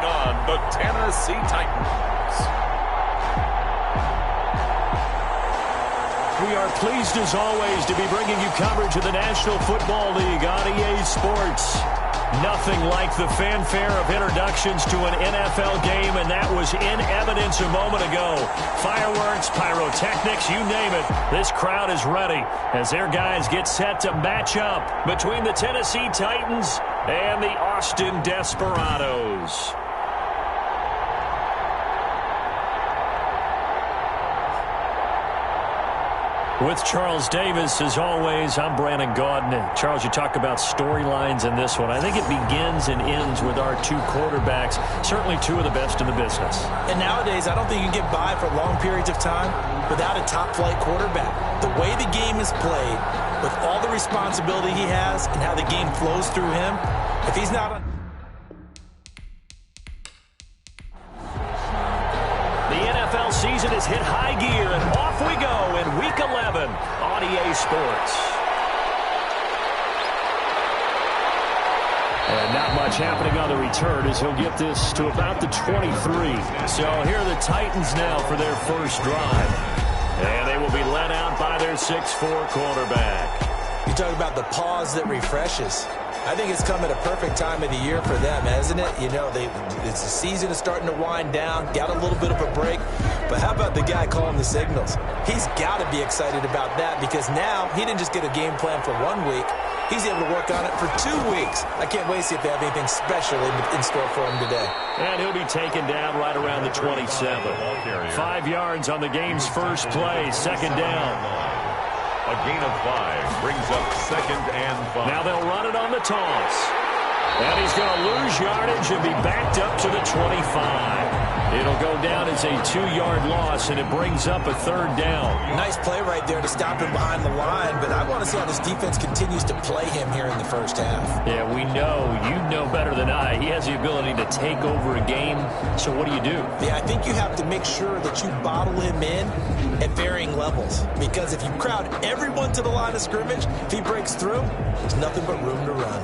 on the Tennessee Titans. We are pleased as always to be bringing you coverage of the National Football League on EA Sports. Nothing like the fanfare of introductions to an NFL game, and that was in evidence a moment ago. Fireworks, pyrotechnics, you name it. This crowd is ready as their guys get set to match up between the Tennessee Titans and the Austin Desperados. With Charles Davis, as always, I'm Brandon Gaudin. Charles, you talk about storylines in this one. I think it begins and ends with our two quarterbacks, certainly two of the best in the business. And nowadays, I don't think you can get by for long periods of time without a top-flight quarterback. The way the game is played, with all the responsibility he has and how the game flows through him, if he's not on... The NFL season has hit high gear, and off we go in Week 11 on EA Sports. And not much happening on the return as he'll get this to about the 23. So here are the Titans now for their first drive. And they will be led out by their 6'4" quarterback. You talk about the pause that refreshes. I think it's come at a perfect time of the year for them, hasn't it? You know, the season is starting to wind down, got a little bit of a break. But how about the guy calling the signals? He's got to be excited about that because now he didn't just get a game plan for 1 week. He's able to work on it for 2 weeks. I can't wait to see if they have anything special in store for him today. And he'll be taken down right around the 27. 5 yards on the game's first play, second down. A gain of 5 brings up 2nd and 5. Now they'll run it on the toss. And he's going to lose yardage and be backed up to the 25. It'll go down as a 2-yard loss, and it brings up a 3rd down. Nice play right there to stop him behind the line, but I want to see how this defense continues to play him here in the first half. Yeah, we know. You know better than I. He has the ability to take over a game, so what do you do? Yeah, I think you have to make sure that you bottle him in at varying levels, because if you crowd everyone to the line of scrimmage, if he breaks through, there's nothing but room to run.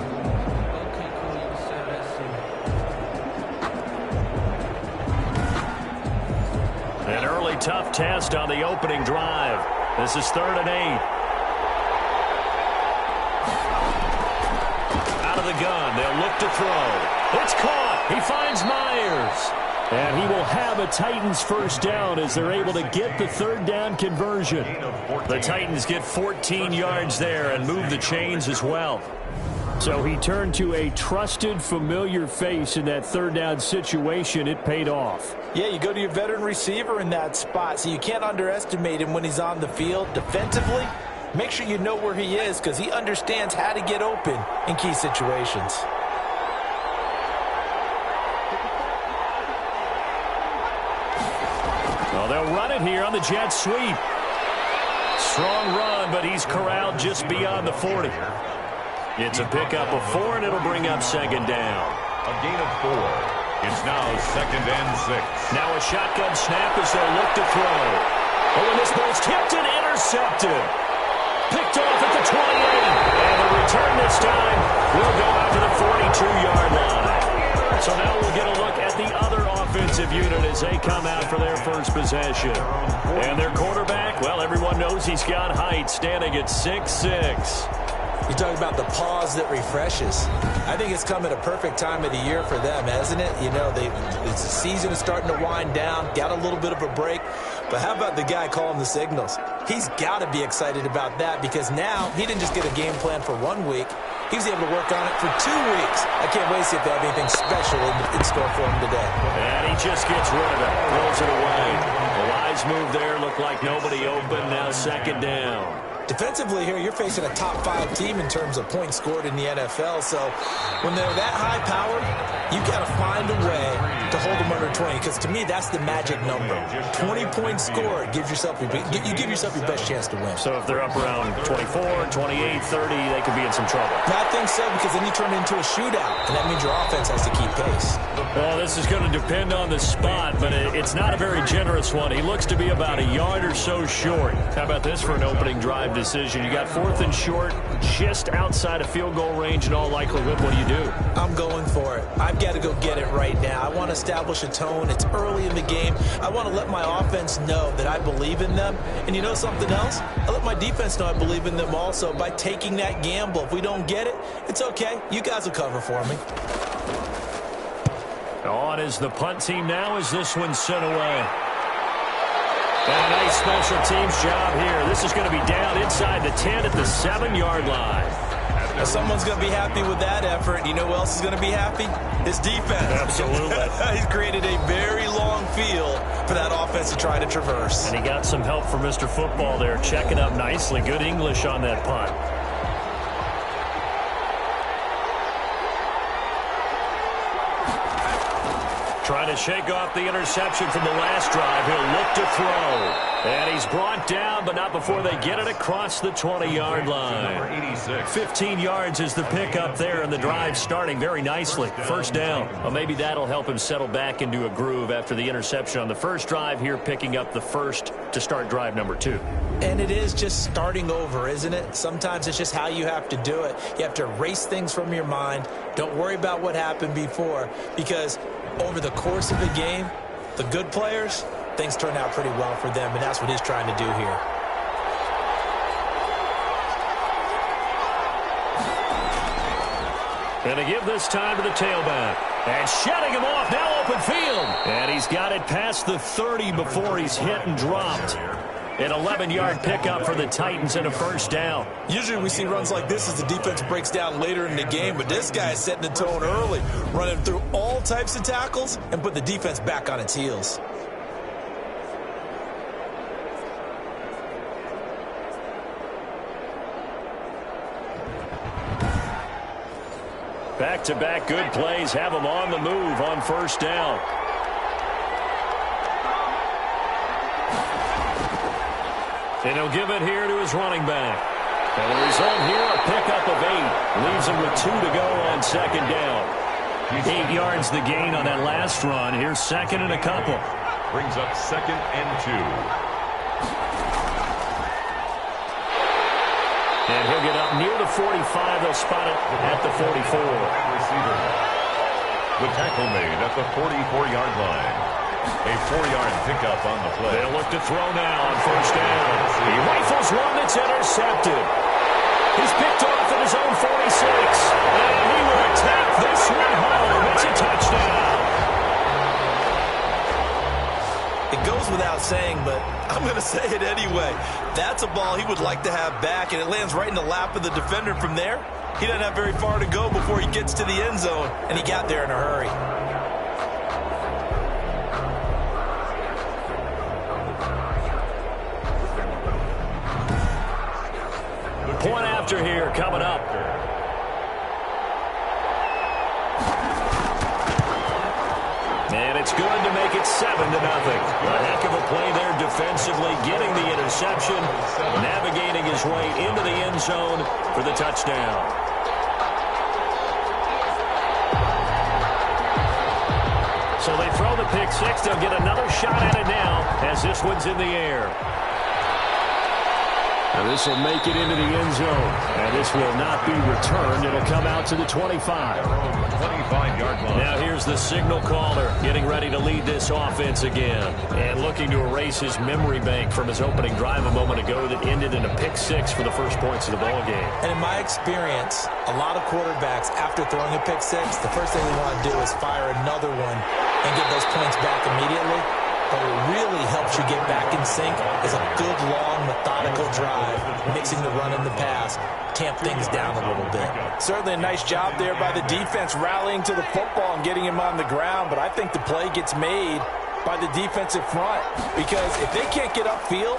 An early tough test on the opening drive. This is 3rd and 8. Out of the gun. They'll look to throw. It's caught. He finds Myers. And he will have a Titans first down as they're able to get the 3rd down conversion. The Titans get 14 yards there and move the chains as well. So he turned to a trusted, familiar face in that 3rd down situation. It paid off. Yeah, you go to your veteran receiver in that spot, so you can't underestimate him when he's on the field. Defensively, make sure you know where he is because he understands how to get open in key situations. Well, they'll run it here on the jet sweep. Strong run, but he's corralled just beyond the 40. It's a pickup of 4, and it'll bring up 2nd down. A gain of 4. It's now 2nd and 6. Now a shotgun snap as they'll look to throw. Oh, and this ball's tipped and intercepted. Picked off at the 28. And the return this time will go out to the 42-yard line. So now we'll get a look at the other offensive unit as they come out for their first possession. And their quarterback, well, everyone knows he's got height, standing at 6'6". You talk about the pause that refreshes. I think it's come at a perfect time of the year for them, hasn't it? You know, the season is starting to wind down, got a little bit of a break. But how about the guy calling the signals? He's got to be excited about that because now he didn't just get a game plan for 1 week. He was able to work on it for 2 weeks. I can't wait to see if they have anything special in store for him today. And he just gets rid of it, throws it away. The wise move there, looked like nobody open, now 2nd down. Defensively here, you're facing a top 5 team in terms of points scored in the NFL. So when they're that high powered, you've got to find a way to hold them under 20. Because to me, that's the magic number. 20 points scored, you give yourself your best chance to win. So if they're up around 24, 28, 30, they could be in some trouble. I think so, because then you turn it into a shootout, and that means your offense has to keep pace. Well, this is going to depend on the spot, but it's not a very generous one. He looks to be about a yard or so short. How about this for an opening drive decision? You got 4th and short, just outside of field goal range in all likelihood. What do you do? I'm going for it. I've got to go get it right now. I want to establish a tone. It's early in the game. I want to let my offense know that I believe in them. And you know something else? I let my defense know I believe in them also by taking that gamble. If we don't get it, it's okay. You guys will cover for me. On is the punt team now as this one's sent away. And a nice special teams job here. This is going to be down inside the 10 at the 7-yard line. Now someone's going to be happy with that effort. You know who else is going to be happy? His defense. Absolutely. He's created a very long field for that offense to try to traverse. And he got some help from Mr. Football there, checking up nicely. Good English on that punt. Trying to shake off the interception from the last drive. He'll look to throw. And he's brought down, but not before they get it across the 20-yard line. 15 yards is the pickup there, and the drive starting very nicely. First down. Well, maybe that'll help him settle back into a groove after the interception on the first drive here, picking up the first to start drive number 2. And it is just starting over, isn't it? Sometimes it's just how you have to do it. You have to erase things from your mind. Don't worry about what happened before, because over the course of the game, the good players, things turn out pretty well for them, and that's what he's trying to do here. And to give this time to the tailback. And shutting him off, now open field. And he's got it past the 30 before he's hit and dropped. An 11-yard pickup for the Titans and a first down. Usually we see runs like this as the defense breaks down later in the game, but this guy is setting the tone early, running through all types of tackles and put the defense back on its heels. Back-to-back good plays have him on the move on first down. And he'll give it here to his running back. And the result here, a pickup of 8. Leaves him with 2 to go on second down. 8 yards the gain on that last run. Here's second and a couple. Brings up 2nd and 2. And he'll get up near the 45. They'll spot it at the 44. Receiver. The tackle made at the 44-yard line. A 4-yard pickup on the play. They'll look to throw now on first down. He rifles one that's intercepted. He's picked off at his own 46. And he will attack this one home. It's a touchdown. It goes without saying, but I'm going to say it anyway. That's a ball he would like to have back, and it lands right in the lap of the defender from there. He doesn't have very far to go before he gets to the end zone, and he got there in a hurry. Point after here coming up. And it's good to make it 7-0. A heck of a play there defensively, getting the interception, navigating his way into the end zone for the touchdown. So they throw the pick 6. They'll get another shot at it now as this one's in the air. And this will make it into the end zone. And this will not be returned. It'll come out to the 25. 25-yard line. Now here's the signal caller getting ready to lead this offense again. And looking to erase his memory bank from his opening drive a moment ago that ended in a pick 6 for the first points of the ball game. And in my experience, a lot of quarterbacks, after throwing a pick 6, the first thing they want to do is fire another one and get those points back immediately. But what really helps you get back in sync is a good, long, methodical drive, mixing the run and the pass, tamp things down a little bit. Certainly a nice job there by the defense rallying to the football and getting him on the ground, but I think the play gets made by the defensive front because if they can't get upfield,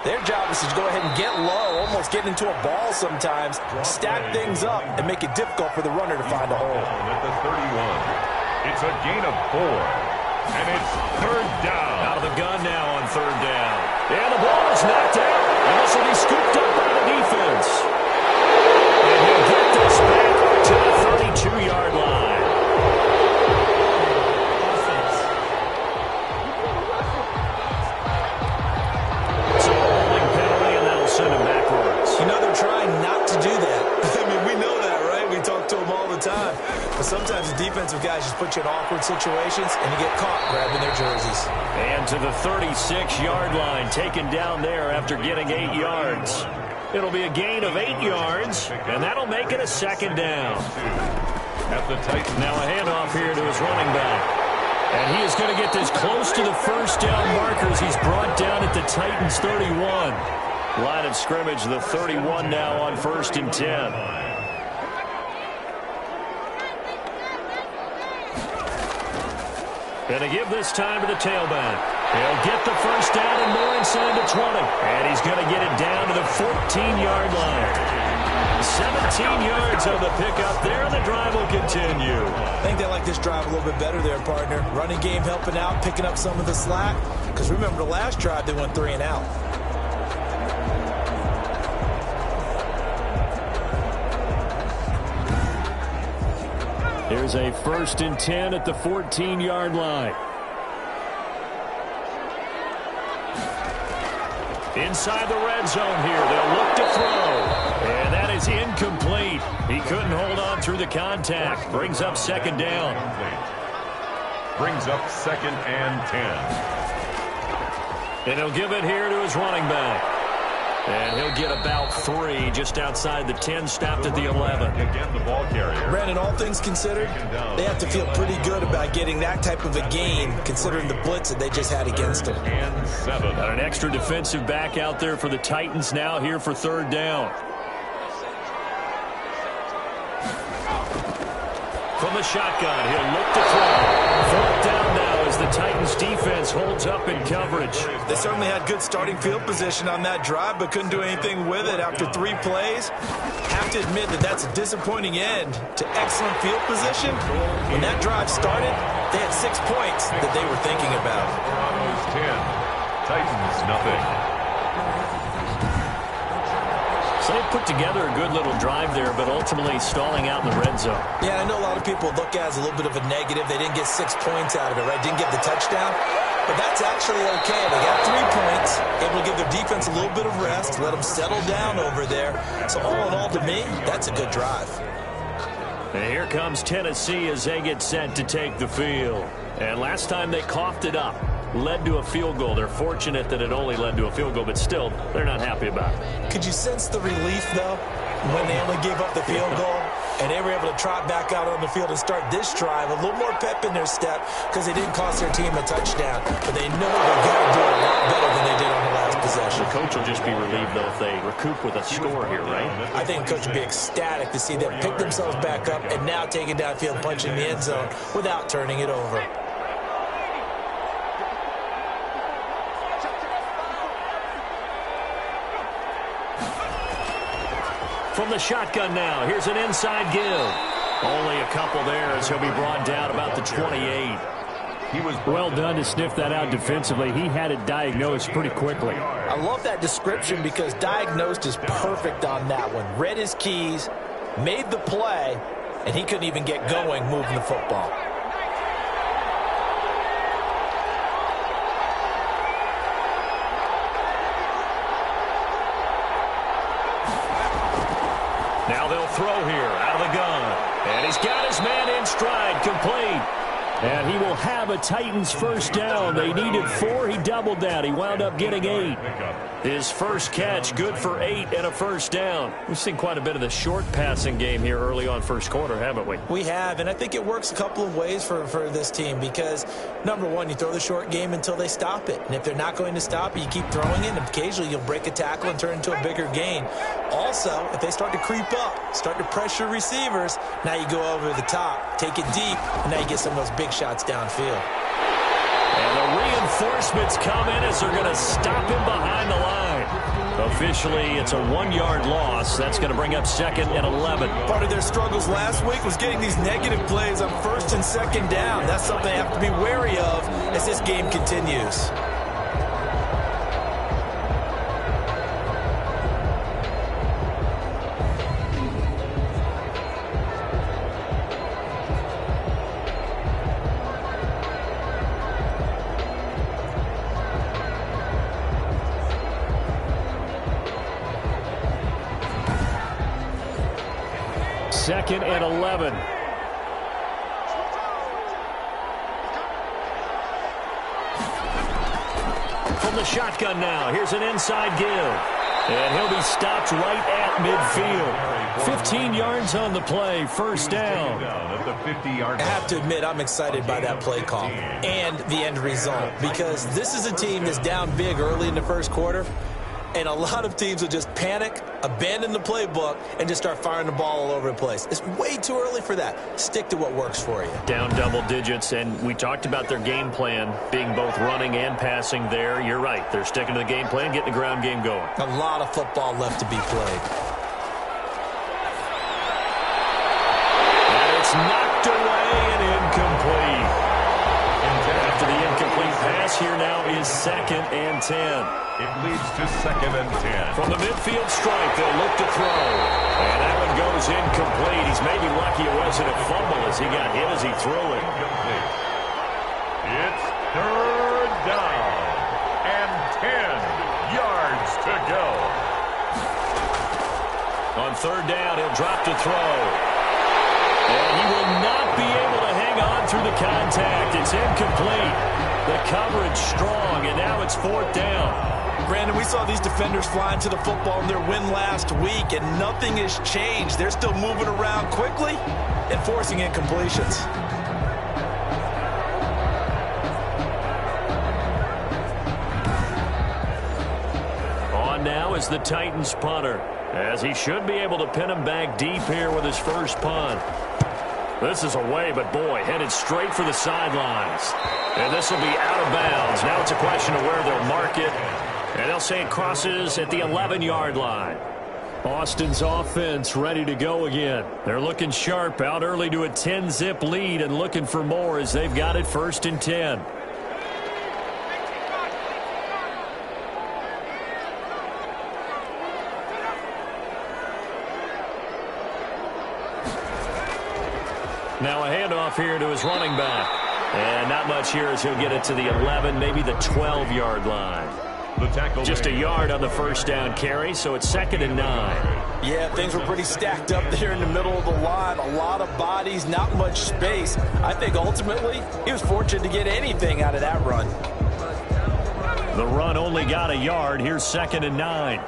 their job is to go ahead and get low, almost get into a ball sometimes, stack things up, and make it difficult for the runner to find a hole. At the 31, it's a gain of 4. And it's third down. Out of the gun now on third down. And the ball is knocked out. And this will be scooped up by the defense. And he'll get this back to the 32-yard line. So a holding penalty, and that'll send him backwards. You know, they're trying not to do that. I mean, we know that, right? We talk to them all the time. But sometimes the defensive guys just put you in awkward awkward situations, and you get caught grabbing their jerseys. And to the 36-yard line, taken down there after getting 8 yards. It'll be a gain of 8 yards, and that'll make it a second down. At the Titans. Now a handoff here to his running back. And he is going to get this close to the first down markers. He's brought down at the Titans 31. Line of scrimmage, the 31 now on 1st and 10. Going to give this time to the tailback. He'll get the first down and more inside the 20. And he's going to get it down to the 14-yard line. 17 yards on the pickup there, and the drive will continue. I think they like this drive a little bit better there, partner. Running game helping out, picking up some of the slack. Because remember, the last drive, they went 3 and out. Here's a 1st and 10 at the 14-yard line. Inside the red zone here. They'll look to throw. And that is incomplete. He couldn't hold on through the contact. Brings up 2nd down. Brings up 2nd and 10. And he'll give it here to his running back. And he'll get about 3 just outside the 10, stopped at the 11. Again, the ball carrier. Brandon, all things considered, they have to feel pretty good about getting that type of a gain, considering the blitz that they just had against them. And 7. Got an extra defensive back out there for the Titans now here for 3rd down. From the shotgun, he'll look to throw. 4th down now as the Titans defense holds up in coverage. They certainly had good starting field position on that drive, but couldn't do anything with it after 3 plays. Have to admit that that's a disappointing end to excellent field position. When that drive started, they had 6 points that they were thinking about. Broncos 10. Titans nothing. So they put together a good little drive there, but ultimately stalling out in the red zone. Yeah, I know a lot of people look at it as a little bit of a negative. They didn't get 6 points out of it, right? Didn't get the touchdown. But that's actually okay. They got 3 points, able to give their defense a little bit of rest, let them settle down over there. So all in all, to me, that's a good drive. And here comes Tennessee as they get set to take the field. And last time they coughed it up. Led to a field goal. They're fortunate that it only led to a field goal, but still, they're not happy about it. Could you sense the relief, though, when they only gave up the field goal and they were able to trot back out on the field and start this drive? A little more pep in their step because they didn't cost their team a touchdown, but they know they're going to do a lot better than they did on the last possession. The coach will just be relieved, though, if they recoup with a score here, right? I think the coach would be ecstatic to see them pick themselves back up and now take it downfield, punch in the end zone without turning it over. From the shotgun now, here's an inside give. Only a couple there as he'll be brought down about the 28. He was well done to sniff that out defensively. He had it diagnosed pretty quickly. I love that description because diagnosed is perfect on that one. Read his keys, made the play, and he couldn't even get going moving the football. Now they'll throw here out of the gun. And he's got his man in stride, complete. And he will have a Titans first down. They needed 4. He doubled that. He wound up getting 8. His first catch, good for 8 and a first down. We've seen quite a bit of the short passing game here early on first quarter, haven't we? We have, and I think it works a couple of ways for this team because, number one, you throw the short game until they stop it. And if they're not going to stop it, you keep throwing it, and occasionally you'll break a tackle and turn into a bigger gain. Also, if they start to creep up, start to pressure receivers, now you go over the top, take it deep, and now you get some of those big shots downfield. And the reinforcements come in as they're going to stop him behind the line. Officially, it's a 1-yard loss. That's going to bring up 2nd and 11. Part of their struggles last week was getting these negative plays on 1st and 2nd down. That's something they have to be wary of as this game continues. Second and 11. From the shotgun now, here's an inside give. And he'll be stopped right at midfield. 15 yards on the play, first down. I have to admit, I'm excited by that play call and the end result, because this is a team that's down big early in the first quarter, and a lot of teams will just panic, abandon the playbook, and just start firing the ball all over the place. It's way too early for that. Stick to what works for you. Down double digits, and we talked about their game plan being both running and passing there. You're right. They're sticking to the game plan, getting the ground game going. A lot of football left to be played. And it's knocked away and incomplete. After the incomplete pass, here now is 2nd and 10. It leads to 2nd and 10. From the midfield stripe, they'll look to throw. And that one goes incomplete. He's maybe lucky it wasn't a fumble as he got hit as he threw it. Incomplete. It's 3rd down and 10 yards to go. On 3rd down, he'll drop to throw. And he will not be able to hang on through the contact. It's incomplete. The coverage strong, and now it's 4th down. Brandon, we saw these defenders flying to the football in their win last week, and nothing has changed. They're still moving around quickly and forcing incompletions. On now is the Titans punter, as he should be able to pin him back deep here with his first punt. This is away, but boy, headed straight for the sidelines. And this will be out of bounds. Now it's a question of where they'll mark it. And they'll say it crosses at the 11-yard line. Austin's offense ready to go again. They're looking sharp, out early to a 10-zip lead and looking for more as they've got it 1st and 10. Now a handoff here to his running back. And not much here as he'll get it to the 11, maybe the 12-yard line. Just a yard on the first down carry, so it's 2nd and 9. Yeah, things were pretty stacked up there in the middle of the line. A lot of bodies, not much space. I think ultimately he was fortunate to get anything out of that run. The run only got a yard. Here's 2nd and 9.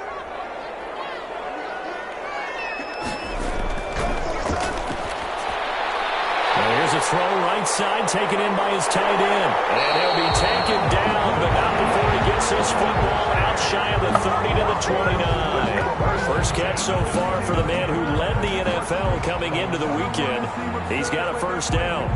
Here's a throw right side taken in by his tight end. And he'll be taken down, but not before he gets this football out shy of the 30 to the 29. First catch so far for the man who led the NFL coming into the weekend. He's got a first down.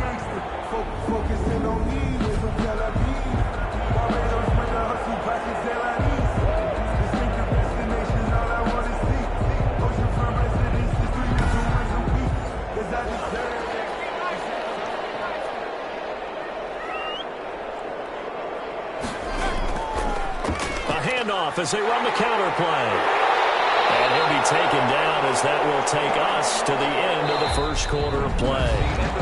Off as they run the counter play. And he'll be taken down as that will take us to the end of the first quarter of play.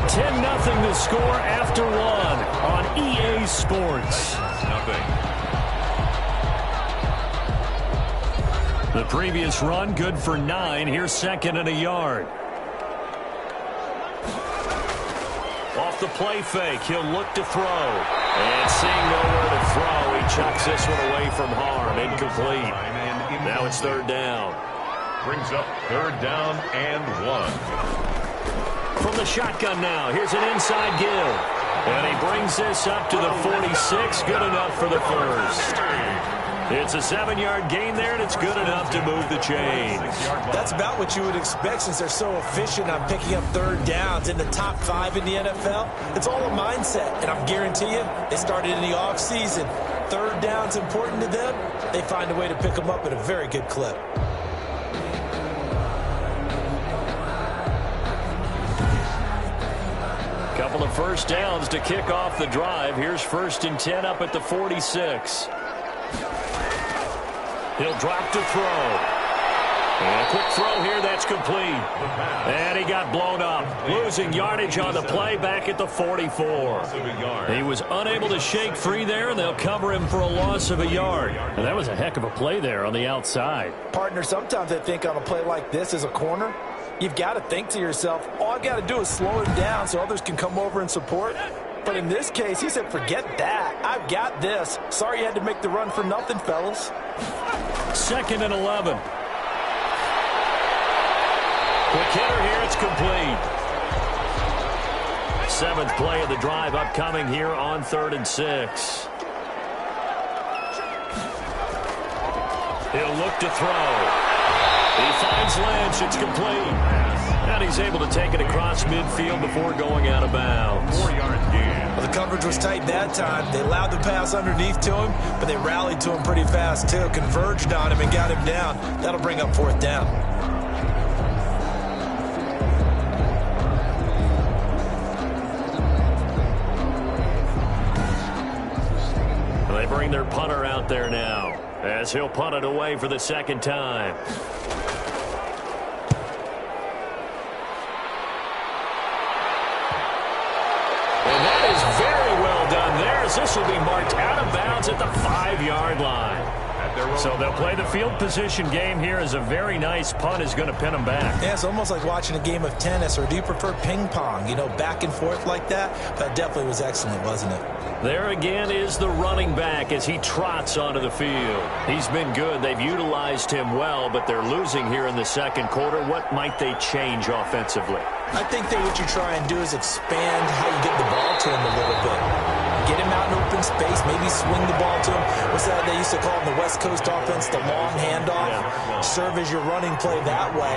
10-0 to score after 1 on EA Sports. The previous run good for 9. Here's 2nd and a yard. Off the play fake, he'll look to throw. And seeing nowhere to throw, he chucks this one away from harm. Incomplete. Now it's 3rd down. Brings up 3rd down and 1. From the shotgun now, here's an inside give. And he brings this up to the 46. Good enough for the first. It's a 7-yard gain there, and it's good enough to move the chains. That's about what you would expect since they're so efficient on picking up 3rd downs in the top 5 in the NFL. It's all a mindset, and I'm guarantee you, they started in the offseason. 3rd down's important to them. They find a way to pick them up at a very good clip. Couple of first downs to kick off the drive. Here's 1st and 10 up at the 46. He'll drop to throw. And a quick throw here, that's complete. And he got blown up. Losing yardage on the play back at the 44. He was unable to shake free there, and they'll cover him for a loss of a yard. And that was a heck of a play there on the outside. Partner, sometimes I think on a play like this as a corner, you've got to think to yourself, all I got to do is slow him down so others can come over and support. But in this case, he said, forget that. I've got this. Sorry you had to make the run for nothing, fellas. 2nd and 11. Quick hitter here. It's complete. 7th play of the drive upcoming here on 3rd and 6. He'll look to throw. He finds Lynch. It's complete. And he's able to take it across midfield before going out of bounds. 4-yard gain. Well, the coverage was tight that time. They allowed the pass underneath to him, but they rallied to him pretty fast, too. Converged on him and got him down. That'll bring up 4th down. They bring their punter out there now, as he'll punt it away for the 2nd time. And that is very well done there, as this will be marked out of bounds at the 5-yard line. So they'll play the field position game here, as a very nice punt is going to pin them back. Yeah, it's almost like watching a game of tennis, or do you prefer ping pong? You know, back and forth like that? That definitely was excellent, wasn't it? There again is the running back as he trots onto the field. He's been good. They've utilized him well, but they're losing here in the 2nd quarter. What might they change offensively? I think that what you try and do is expand how you get the ball to him a little bit. Get him out in open space, maybe swing the ball to him. What's that they used to call in the West Coast offense, the long handoff? Yeah. Serve as your running play that way,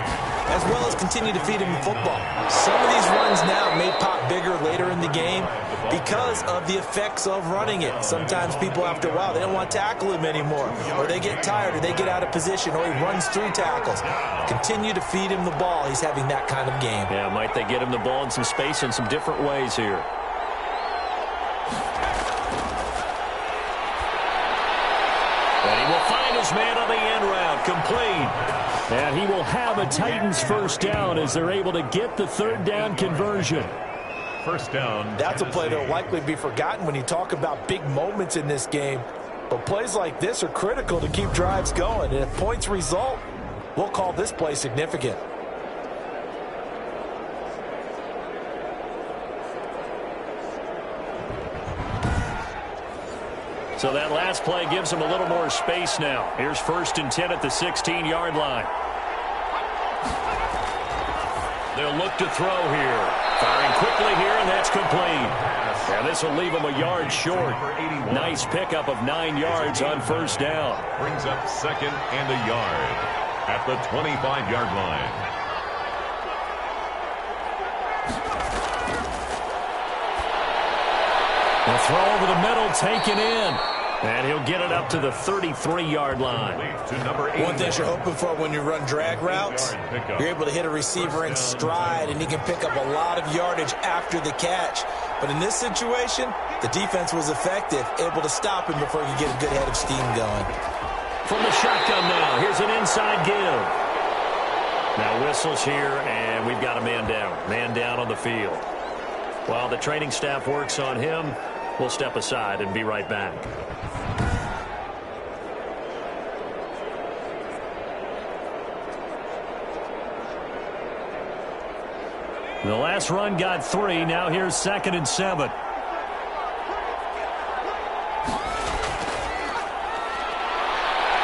as well as continue to feed him the football. Some of these runs now may pop bigger later in the game because of the effects of running it. Sometimes people, after a while, they don't want to tackle him anymore, or they get tired, or they get out of position, or he runs through tackles. Continue to feed him the ball. He's having that kind of game. Yeah, might they get him the ball in some space in some different ways here. And he will find his man on the end route, complete. And he will have a Titans 1st down as they're able to get the 3rd down conversion. 1st down. That's a play that will likely be forgotten when you talk about big moments in this game. But plays like this are critical to keep drives going. And if points result, we'll call this play significant. So that last play gives him a little more space now. Here's 1st and 10 at the 16-yard line. They'll look to throw here. Firing quickly here, and that's complete. And this will leave him a yard short. Nice pickup of 9 yards on 1st down. Brings up 2nd and a yard at the 25-yard line. The throw over the middle, taken in. And he'll get it up to the 33-yard line. One thing you're hoping for when you run drag routes, you're able to hit a receiver in stride, and he can pick up a lot of yardage after the catch. But in this situation, the defense was effective, able to stop him before you get a good head of steam going. From the shotgun now, here's an inside give. Now whistles here, and we've got a man down. Man down on the field. While the training staff works on him, we'll step aside and be right back. The last run got 3. Now here's 2nd and 7.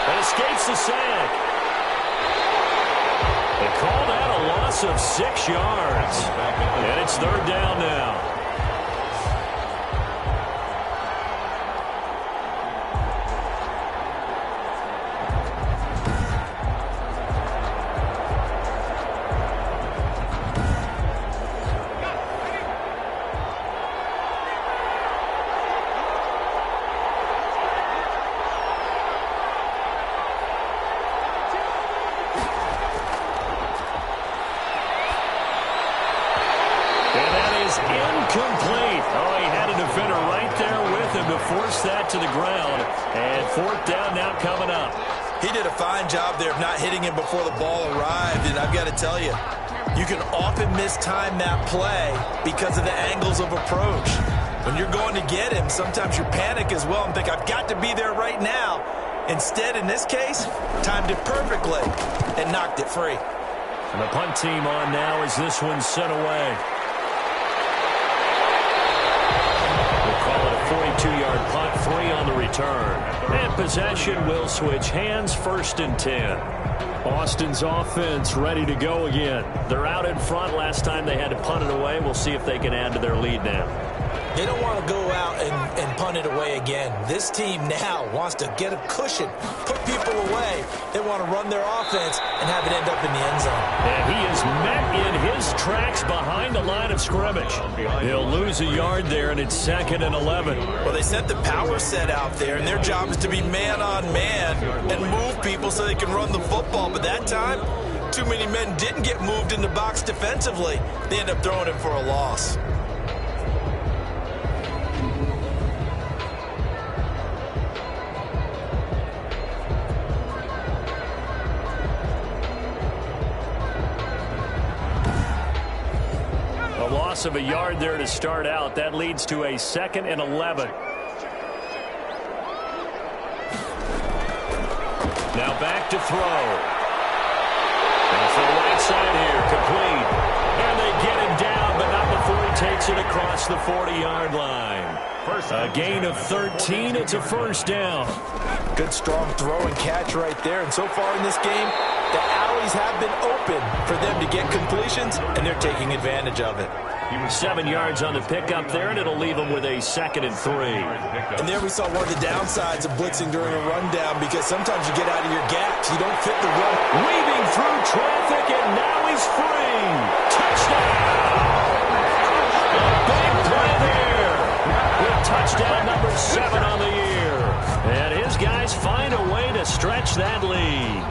It escapes the sack. They call that a loss of 6 yards. And it's 3rd down now. Incomplete. Oh, he had a defender right there with him to force that to the ground. And 4th down now coming up. He did a fine job there of not hitting him before the ball arrived. And I've got to tell you, you can often mistime that play because of the angles of approach. When you're going to get him, sometimes you panic as well and think, I've got to be there right now. Instead, in this case, timed it perfectly and knocked it free. And the punt team on now as this one's sent away. 2-yard punt, 3 on the return. And possession will switch hands, 1st and 10. Austin's offense ready to go again. They're out in front. Last time they had to punt it away. We'll see if they can add to their lead now. They don't want to go out and punt it away again. This team now wants to get a cushion, put people away. They want to run their offense and have it end up in the end zone. And he is met in his tracks behind the line of scrimmage. He'll lose a yard there, and it's 2nd and 11. Well, they sent the power set out there, and their job is to be man-on-man and move people so they can run the football. But that time, too many men didn't get moved in the box defensively. They end up throwing him for a loss. A loss of a yard there to start out. That leads to a 2nd and 11. Now back to throw. And for the right side here, complete. And they get him down, but not before he takes it across the 40-yard line. A gain of 13. It's a 1st down. Good strong throw and catch right there. And so far in this game, the alleys have been open for them to get completions, and they're taking advantage of it. 7 yards on the pickup there, and it'll leave them with a 2nd and 3. And there we saw one of the downsides of blitzing during a rundown, because sometimes you get out of your gaps. You don't fit the run. Weaving through traffic, and now he's free. Touchdown! A big play there. With touchdown number 7 on the year. And his guys find a way to stretch that lead.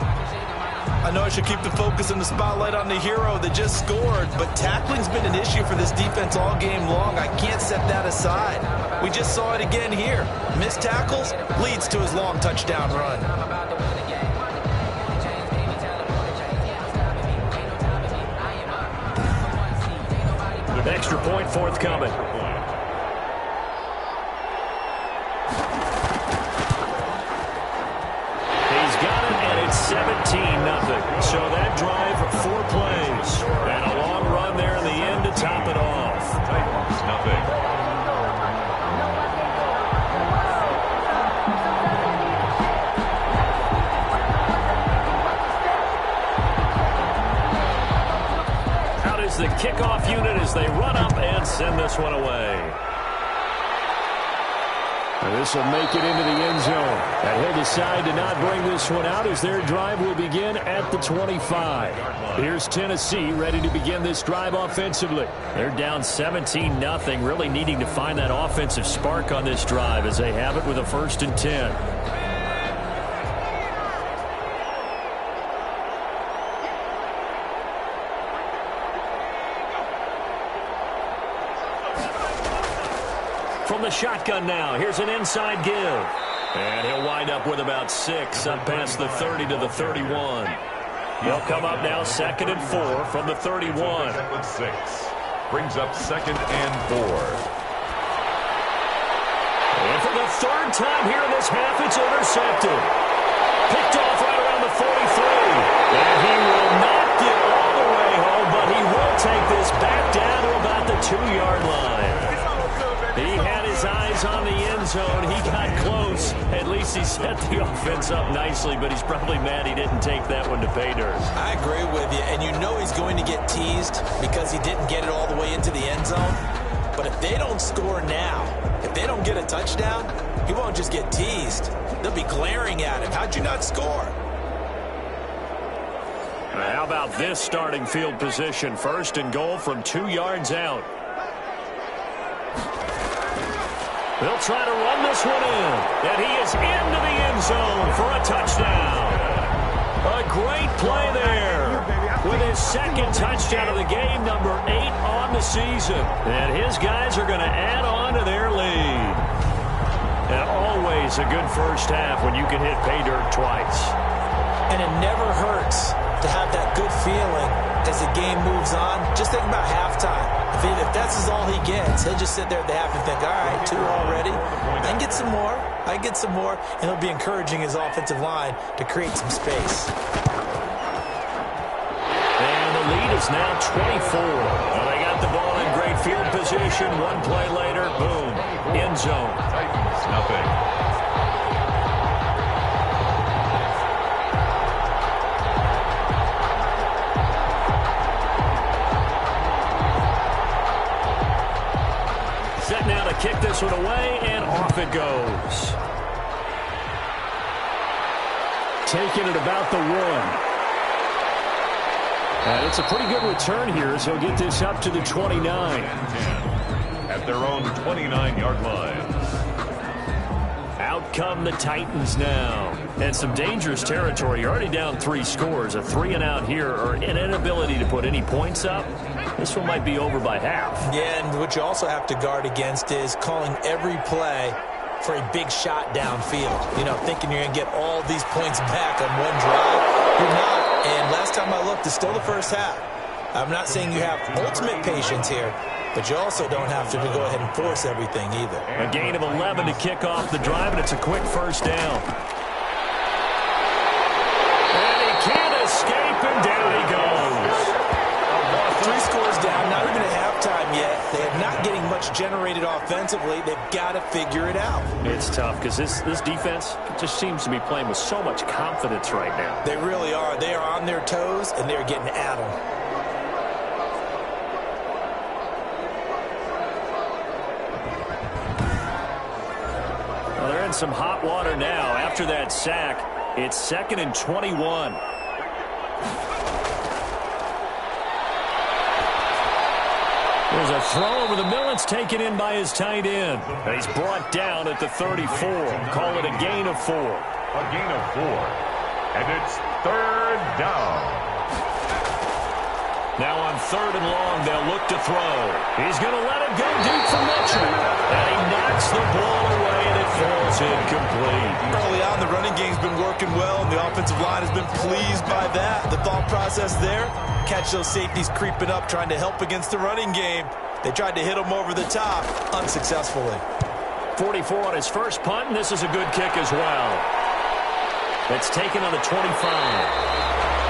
I know I should keep the focus and the spotlight on the hero that just scored, but tackling's been an issue for this defense all game long. I can't set that aside. We just saw it again here. Missed tackles leads to his long touchdown run. Extra point forthcoming. He's got it, and it's 17-0. So that drive, 4 plays. And a long run there in the end to top it off. Titans, nothing. The kickoff unit as they run up and send this one away. And this will make it into the end zone. And he'll decide to not bring this one out as their drive will begin at the 25. Here's Tennessee ready to begin this drive offensively. They're down 17-0, really needing to find that offensive spark on this drive as they have it with a 1st and 10. From the shotgun now, here's an inside give. And he'll wind up with about 6 up past the 30 to the 31. He'll come up now 2nd and 4 from the 31. 6 brings up 2nd and 4. And for the 3rd time here in this half, it's intercepted. Picked off right around the 43. And he will not get all the way home, but he will take this back down to about the 2-yard line. He had his eyes on the end zone. He got close. At least he set the offense up nicely, but he's probably mad he didn't take that one to pay dirt. I agree with you, and you know he's going to get teased because he didn't get it all the way into the end zone. But if they don't score now, if they don't get a touchdown, he won't just get teased. They'll be glaring at him. How'd you not score? How about this starting field position? 1st and goal from 2 yards out. They'll try to run this one in. And he is into the end zone for a touchdown. A great play there. With his 2nd touchdown of the game, number 8 on the season. And his guys are going to add on to their lead. And always a good first half when you can hit pay dirt twice. And it never hurts to have that good feeling as the game moves on. Just think about halftime. If that's all he gets, he'll just sit there at the half and think, all right, 2 already. I can get some more. I get some more. And he'll be encouraging his offensive line to create some space. And the lead is now 24. Well, they got the ball in great field position. 1 play later, boom. end zone. Titans, nothing. Set now to kick this one away, and off it goes. Taking it about the 1. And it's a pretty good return here as he'll get this up to the 29. At their own 29-yard line. Out come the Titans now. And some dangerous territory. You're already down 3 scores. A 3-and-out here, or an inability to put any points up. This one might be over by half. Yeah, and what you also have to guard against is calling every play for a big shot downfield. You know, thinking you're going to get all these points back on one drive. You're not. And last time I looked, it's still the first half. I'm not saying you have ultimate patience here, but you also don't have to go ahead and force everything either. A gain of 11 to kick off the drive, and it's a quick first down. And he can't escape, and down he goes. 3 scores down, not even at halftime yet. They are not getting much generated offensively. They've got to figure it out. It's tough because this defense just seems to be playing with so much confidence right now. They really are. They are on their toes, and they're getting at them. Well, they're in some hot water now. After that sack, it's 2nd and 21. There's a throw over the middle. It's taken in by his tight end. And he's brought down at the 34. Call it a gain of 4. A gain of 4. And it's 3rd down. Now on 3rd and long, they'll look to throw. He's going to let it go deep for Mitchell. And he knocks the ball away, and it falls incomplete. Early on, the running game's been working well, and the offensive line has been pleased by that. The thought process there, catch those safeties creeping up, trying to help against the running game. They tried to hit him over the top, unsuccessfully. 44 on his first punt, and this is a good kick as well. It's taken on the 25.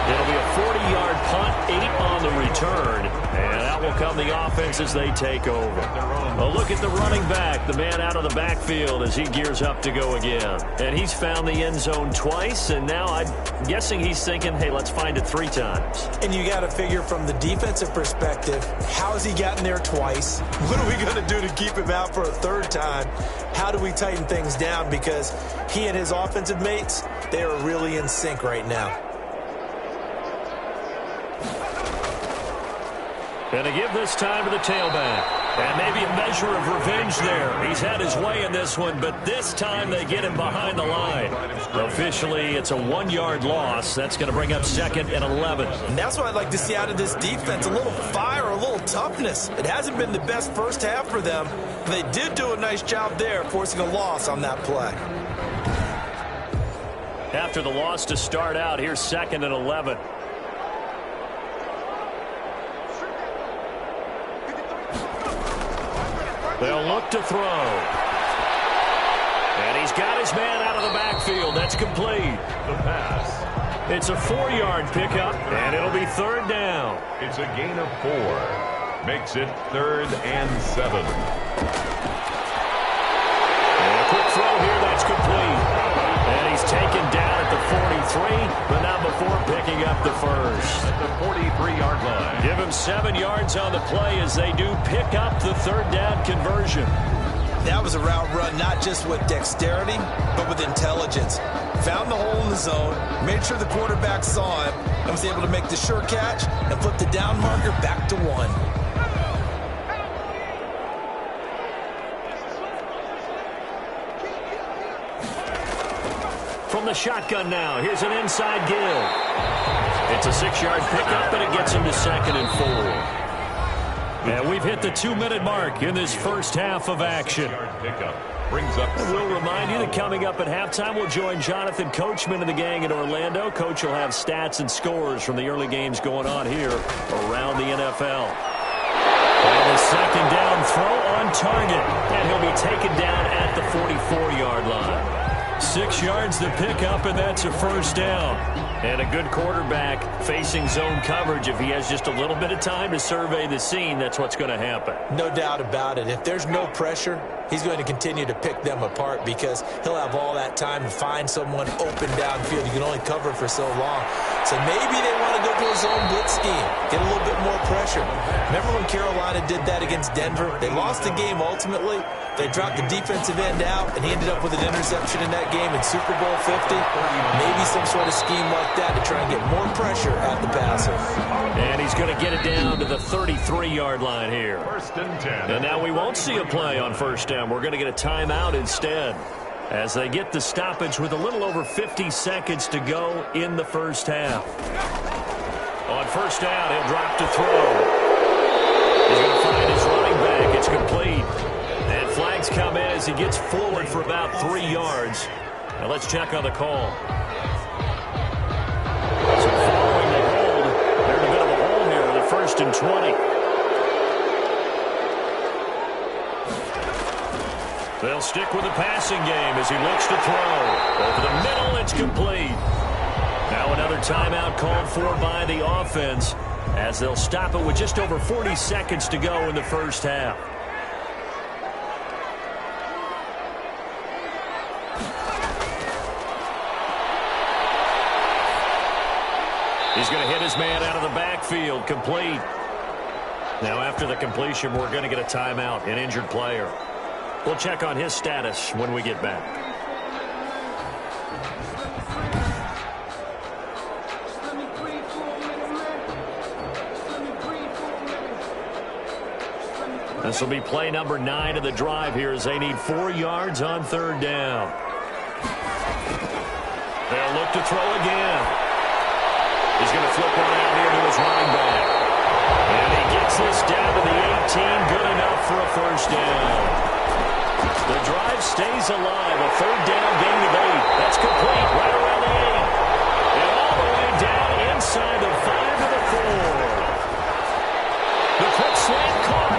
It'll be a 40-yard punt, 8 on the return, and out will come the offense as they take over. A look at the running back, the man out of the backfield as he gears up to go again. And he's found the end zone twice, and now I'm guessing he's thinking, hey, let's find it 3 times. And you got to figure from the defensive perspective, how has he gotten there twice? What are we going to do to keep him out for a 3rd time? How do we tighten things down? Because he and his offensive mates, they are really in sync right now. And to give this time to the tailback. And maybe a measure of revenge there. He's had his way in this one, but this time they get him behind the line. Officially, it's a 1-yard loss. That's going to bring up 2nd and 11. And that's what I'd like to see out of this defense, a little fire, a little toughness. It hasn't been the best first half for them. They did do a nice job there, forcing a loss on that play. After the loss to start out, here's 2nd and 11. They'll look to throw. And he's got his man out of the backfield. That's complete. The pass. It's a 4-yard pickup, and it'll be 3rd down. It's a gain of 4. Makes it 3rd and 7. And a quick throw here. That's complete. And he's taken down at the 43, but not before picking up the first. At the 43-yard line. Give him 7 yards on the play as they do pick up the 3rd down conversion. That was a route run not just with dexterity, but with intelligence. Found the hole in the zone, made sure the quarterback saw him, and was able to make the sure catch and flip the down marker back to 1. From the shotgun now, here's an inside give. It's a 6-yard pickup, and it gets him to 2nd and 4. And we've hit the 2-minute mark in this first half of action. Brings up. We'll remind you that coming up at halftime, we'll join Jonathan Coachman and the gang in Orlando. Coach will have stats and scores from the early games going on here around the NFL. And the 2nd down throw on target. And he'll be taken down at the 44-yard line. 6 yards to pick up, and that's a 1st down. And a good quarterback facing zone coverage. If he has just a little bit of time to survey the scene, that's what's going to happen. No doubt about it. If there's no pressure, he's going to continue to pick them apart because he'll have all that time to find someone open downfield. You can only cover for so long. So maybe they want to go to a zone blitz scheme, get a little bit more pressure. Remember when Carolina did that against Denver? They lost the game ultimately. They dropped the defensive end out, and he ended up with an interception in that game in Super Bowl 50. Maybe some sort of scheme like that to try and get more pressure at the passer. And he's going to get it down to the 33-yard line here. First and 10. And now we won't see a play on first down. We're going to get a timeout instead as they get the stoppage with a little over 50 seconds to go in the first half. On first down, he'll drop to throw. He's going to find his running back. It's complete. And flags come in as he gets forward for about 3 yards. Now let's check on the call. So following the hold, there's a bit of a hole here in the 1st and 20. They'll stick with the passing game as he looks to throw. Over the middle, it's complete. Now another timeout called for by the offense as they'll stop it with just over 40 seconds to go in the first half. He's going to hit his man out of the backfield, complete. Now after the completion, we're going to get a timeout, an injured player. We'll check on his status when we get back. This will be play number 9 of the drive here as they need 4 yards on 3rd down. They'll look to throw again. He's going to flip one out here to his running back. And he gets this down to the 18, good enough for a first down. The drive stays alive. A 3rd down gain of 8. That's complete right around the 8. And all the way down inside the 5 to the 4. The quick slant caught.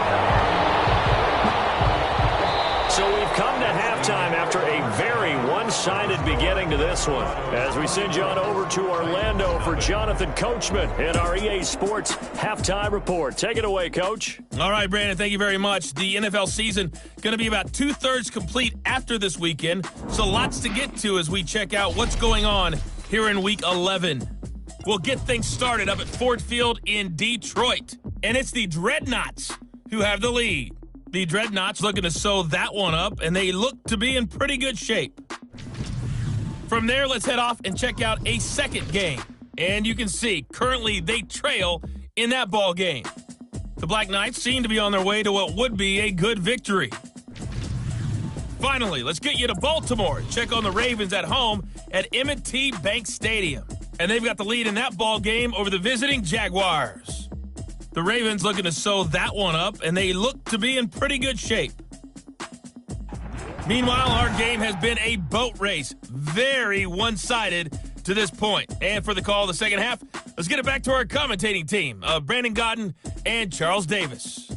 So we've come to halftime after a very one-sided beginning to this one. As we send you on over to Orlando for Jonathan Coachman in our EA Sports Halftime Report. Take it away, Coach. All right, Brandon, thank you very much. The NFL season going to be about 2/3 complete after this weekend, so lots to get to as we check out what's going on here in Week 11. We'll get things started up at Ford Field in Detroit, and it's the Dreadnoughts who have the lead. The Dreadnoughts looking to sew that one up, and they look to be in pretty good shape. From there, let's head off and check out a second game. And you can see, currently they trail in that ball game. The Black Knights seem to be on their way to what would be a good victory. Finally, let's get you to Baltimore. Check on the Ravens at home at M&T Bank Stadium. And they've got the lead in that ball game over the visiting Jaguars. The Ravens looking to sew that one up, and they look to be in pretty good shape. Meanwhile, our game has been a boat race. Very one-sided to this point. And for the call of the second half, let's get it back to our commentating team of Brandon Godden and Charles Davis.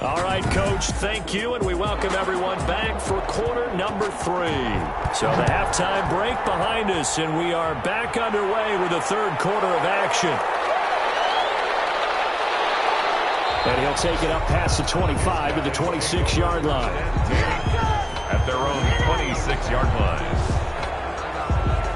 All right, Coach, thank you, and we welcome everyone back for quarter number 3. So the halftime break behind us, and we are back underway with the 3rd quarter of action. And he'll take it up past the 25 to the 26-yard line. At their own 26-yard line.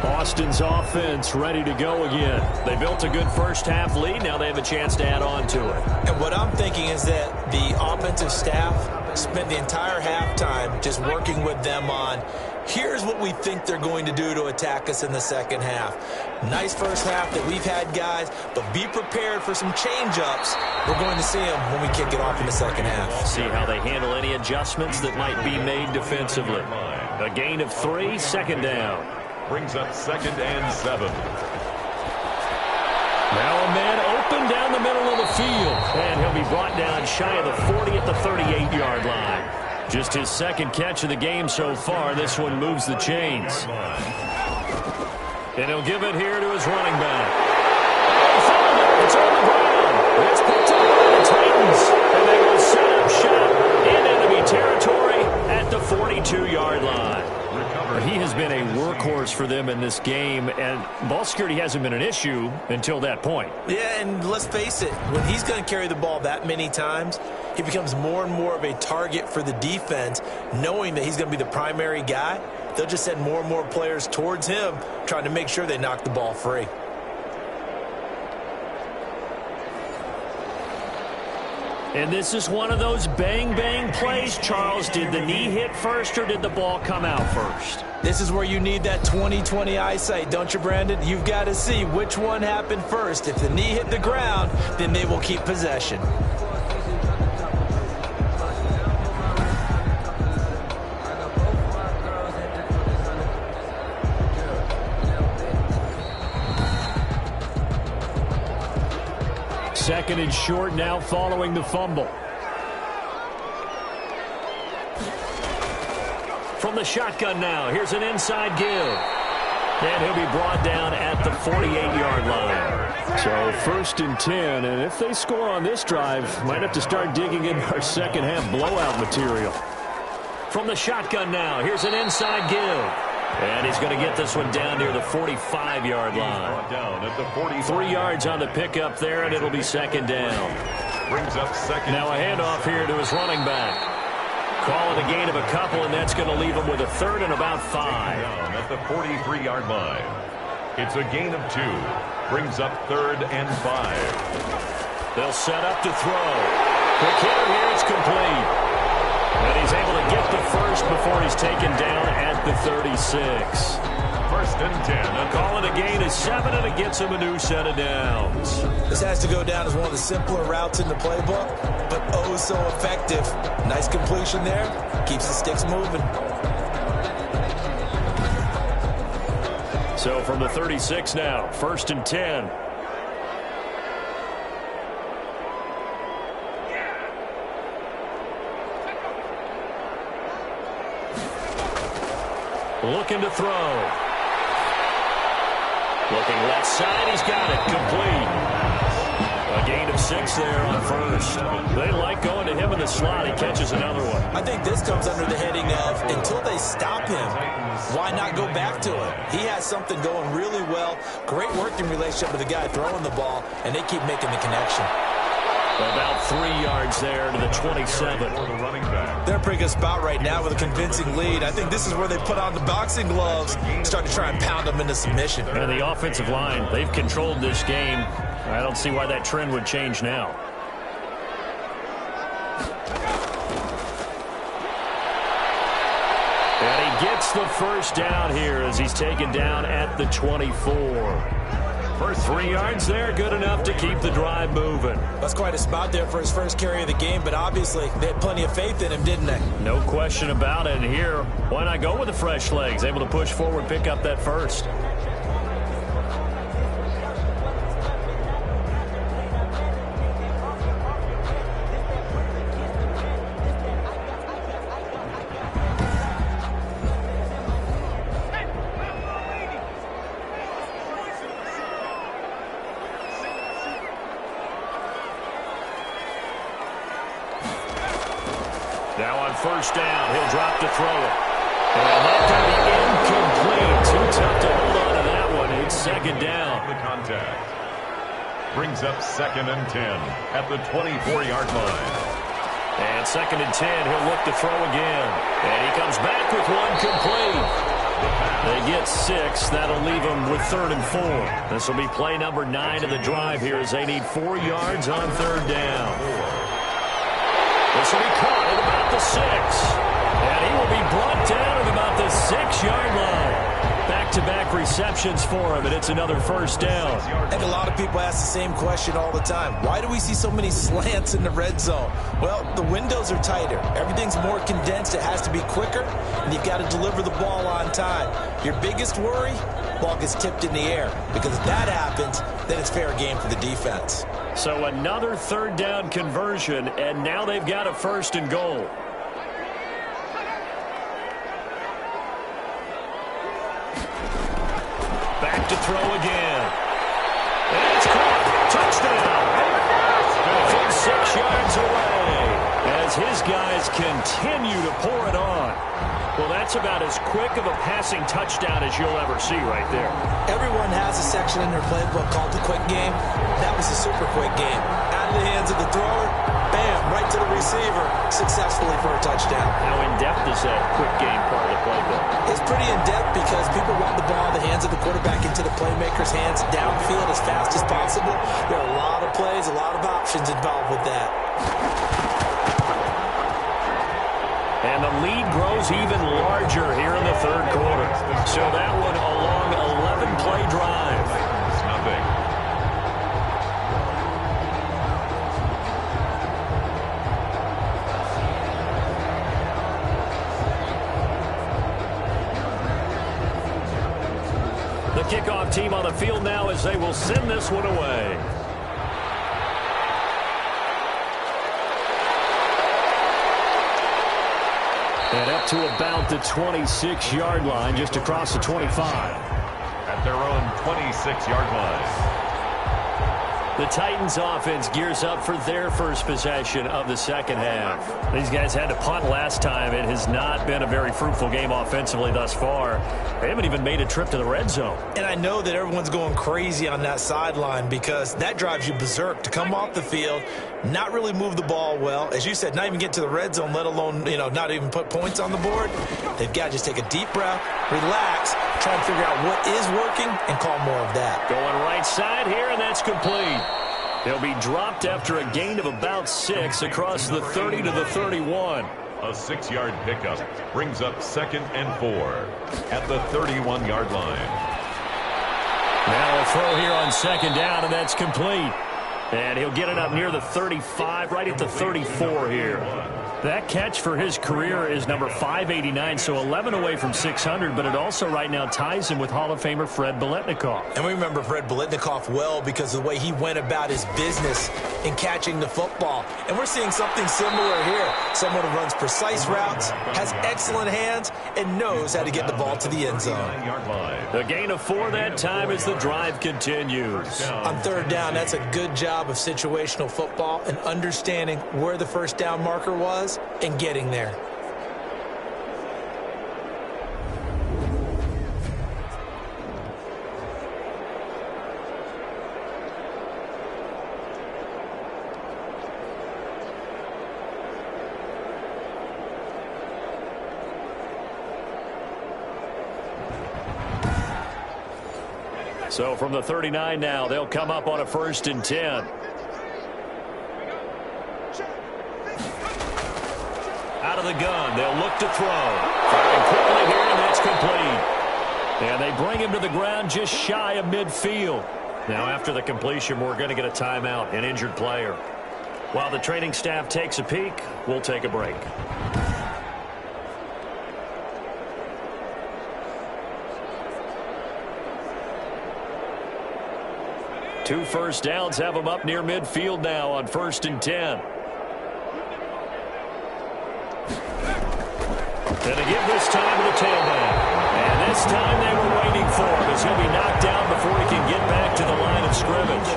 Austin's offense ready to go again. They built a good first half lead. Now they have a chance to add on to it. And what I'm thinking is that the offensive staff spent the entire halftime just working with them on, here's what we think they're going to do to attack us in the second half. Nice first half that we've had, guys, but be prepared for some change-ups. We're going to see them when we kick it off in the second half. See how they handle any adjustments that might be made defensively. A gain of 3, 2nd down. Brings up 2nd and 7. Now a man open down the middle of the field. And he'll be brought down shy of the 40 at the 38-yard line. Just his 2nd catch of the game so far. This one moves the chains. And he'll give it here to his running back. It's on the ground. It's picked up by the Titans. And they will set up shop in enemy territory at the 42-yard line. He has been a workhorse for them in this game, and ball security hasn't been an issue until that point. Yeah, and let's face it, when he's going to carry the ball that many times, he becomes more and more of a target for the defense, knowing that he's going to be the primary guy. They'll just send more and more players towards him, trying to make sure they knock the ball free. And this is one of those bang-bang plays, Charles. Did the knee hit first or did the ball come out first? This is where you need that 20/20 eyesight, don't you, Brandon? You've got to see which one happened first. If the knee hit the ground, then they will keep possession. Second and short now following the fumble. From the shotgun now, here's an inside give. And he'll be brought down at the 48-yard line. So 1st and 10, and if they score on this drive, might have to start digging in our second half blowout material. From the shotgun now, here's an inside give. And he's going to get this one down near the 45-yard line. Down at the 45. 3 yards on the pickup there, and it'll be second down. Brings up second. Now a handoff here to his running back. Calling a gain of a couple, and that's going to leave him with a third and about 5. Down at the 43-yard line. It's a gain of 2. Brings up 3rd and 5. They'll set up to throw. Quick hitter here, it's complete. And he's able to get the first before he's taken down at the 36. 1st and 10. Calling a gain of 7, and it gets him a new set of downs. This has to go down as one of the simpler routes in the playbook, but oh so effective. Nice completion there. Keeps the sticks moving. So from the 36 now, 1st and 10. Looking to throw. Looking left side, he's got it. Complete. A gain of 6 there on 1st. They like going to him in the slot. He catches another one. I think this comes under the heading of, until they stop him, why not go back to him? He has something going really well. Great working relationship with the guy throwing the ball, and they keep making the connection. About 3 yards there to the 27. They're in a pretty good spot right now with a convincing lead. I think this is where they put on the boxing gloves, start to try and pound them into submission. And the offensive line, they've controlled this game. I don't see why that trend would change now. And he gets the first down here as he's taken down at the 24. First 3 yards there, good enough to keep the drive moving. That's quite a spot there for his first carry of the game, but obviously they had plenty of faith in him, didn't they? No question about it. And here, why not go with the fresh legs? Able to push forward, pick up that first. Now on 1st down, he'll drop to throw it. And that's going to be incomplete. Too tough to hold on to that one. It's second down. The contact. Brings up 2nd and 10 at the 24-yard line. And 2nd and 10, he'll look to throw again. And he comes back with one complete. They get 6. That'll leave them with 3rd and 4. This will be play number 9 of the drive here as they need 4 yards on 3rd down. This will be caught at about the 6. And he will be brought down at about the 6-yard line. Back-to-back receptions for him, and it's another first down. I think a lot of people ask the same question all the time. Why do we see so many slants in the red zone? Well, the windows are tighter. Everything's more condensed. It has to be quicker, and you've got to deliver the ball on time. Your biggest worry, ball gets tipped in the air. Because if that happens, then it's fair game for the defense. So another 3rd down conversion, and now they've got a 1st and goal. Back to throw again. And it's caught. Touchdown. From 6 yards away. As his guys continue to pour it on. Well, that's about as quick of a passing touchdown as you'll ever see right there. Everyone has a section in their playbook called the quick game. That was a super quick game. Out of the hands of the thrower, bam, right to the receiver, successfully for a touchdown. How in-depth is that quick game part of the playbook? It's pretty in-depth because people want the ball in the hands of the quarterback into the playmaker's hands downfield as fast as possible. There are a lot of plays, a lot of options involved with that. And the lead grows even larger here in the third quarter. So that one a long 11-play drive. It's nothing. The kickoff team on the field now as they will send this one away. And up to about the 26-yard line, just across the 25. At their own 26-yard line. The Titans offense gears up for their first possession of the second half. These guys had to punt last time. It has not been a very fruitful game offensively thus far. They haven't even made a trip to the red zone. And I know that everyone's going crazy on that sideline because that drives you berserk to come off the field, not really move the ball well. As you said, not even get to the red zone, let alone, not even put points on the board. They've got to just take a deep breath, relax, try and figure out what is working, and call more of that. Going right side here, and that's complete. They'll be dropped after a gain of about 6 across the 30 to the 31. A 6-yard pickup brings up 2nd and 4 at the 31-yard line. Now a throw here on 2nd down, and that's complete. And he'll get it up near the 35, right at the 34 here. That catch for his career is number 589, so 11 away from 600, but it also right now ties him with Hall of Famer Fred Biletnikoff. And we remember Fred Biletnikoff well because of the way he went about his business in catching the football. And we're seeing something similar here. Someone who runs precise routes, has excellent hands, and knows how to get the ball to the end zone. The gain of 4 that time as the drive continues. On 3rd down, that's a good job of situational football and understanding where the first down marker was and getting there. So from the 39 now, they'll come up on a 1st and 10. Out of the gun, they'll look to throw. Firing quickly here, and that's complete. And they bring him to the ground just shy of midfield. Now after the completion, we're going to get a timeout, an injured player. While the training staff takes a peek, we'll take a break. 2 first downs have them up near midfield now on 1st and 10. And they give this time to the tailback. And this time they were waiting for him as he'll be knocked down before he can get back to the line of scrimmage.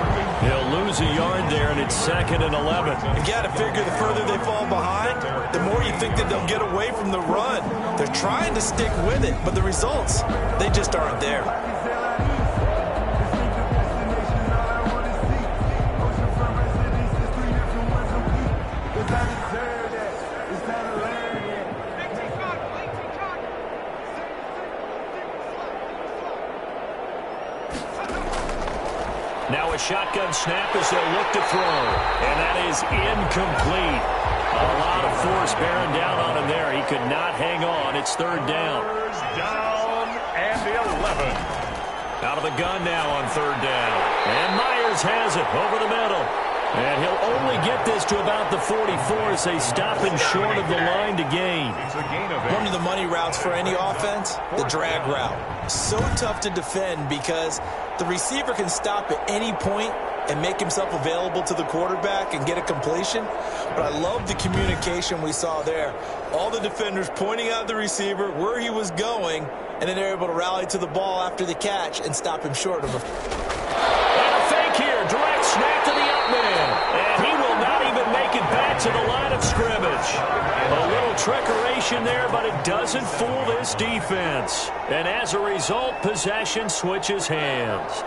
He'll lose a yard there, and it's 2nd and 11. You got to figure the further they fall behind, the more you think that they'll get away from the run. They're trying to stick with it, but the results, they just aren't there. Now a shotgun snap as they'll look to throw. And that is incomplete. A lot of force bearing down on him there. He could not hang on. It's 3rd down. Down and 11. Out of the gun now on 3rd down. And Myers has it over the middle. And he'll only get this to about the 44 as they stop him short of the line to gain. It's a gain of 8. One of the money routes for any offense, the drag route. So tough to defend because the receiver can stop at any point and make himself available to the quarterback and get a completion. But I love the communication we saw there. All the defenders pointing out the receiver, where he was going, and then they're able to rally to the ball after the catch and stop him short of a... And a fake here. Direct snap to the up man. And he will not even make it back to the line of scrimmage. separation there, but it doesn't fool this defense. And as a result, possession switches hands.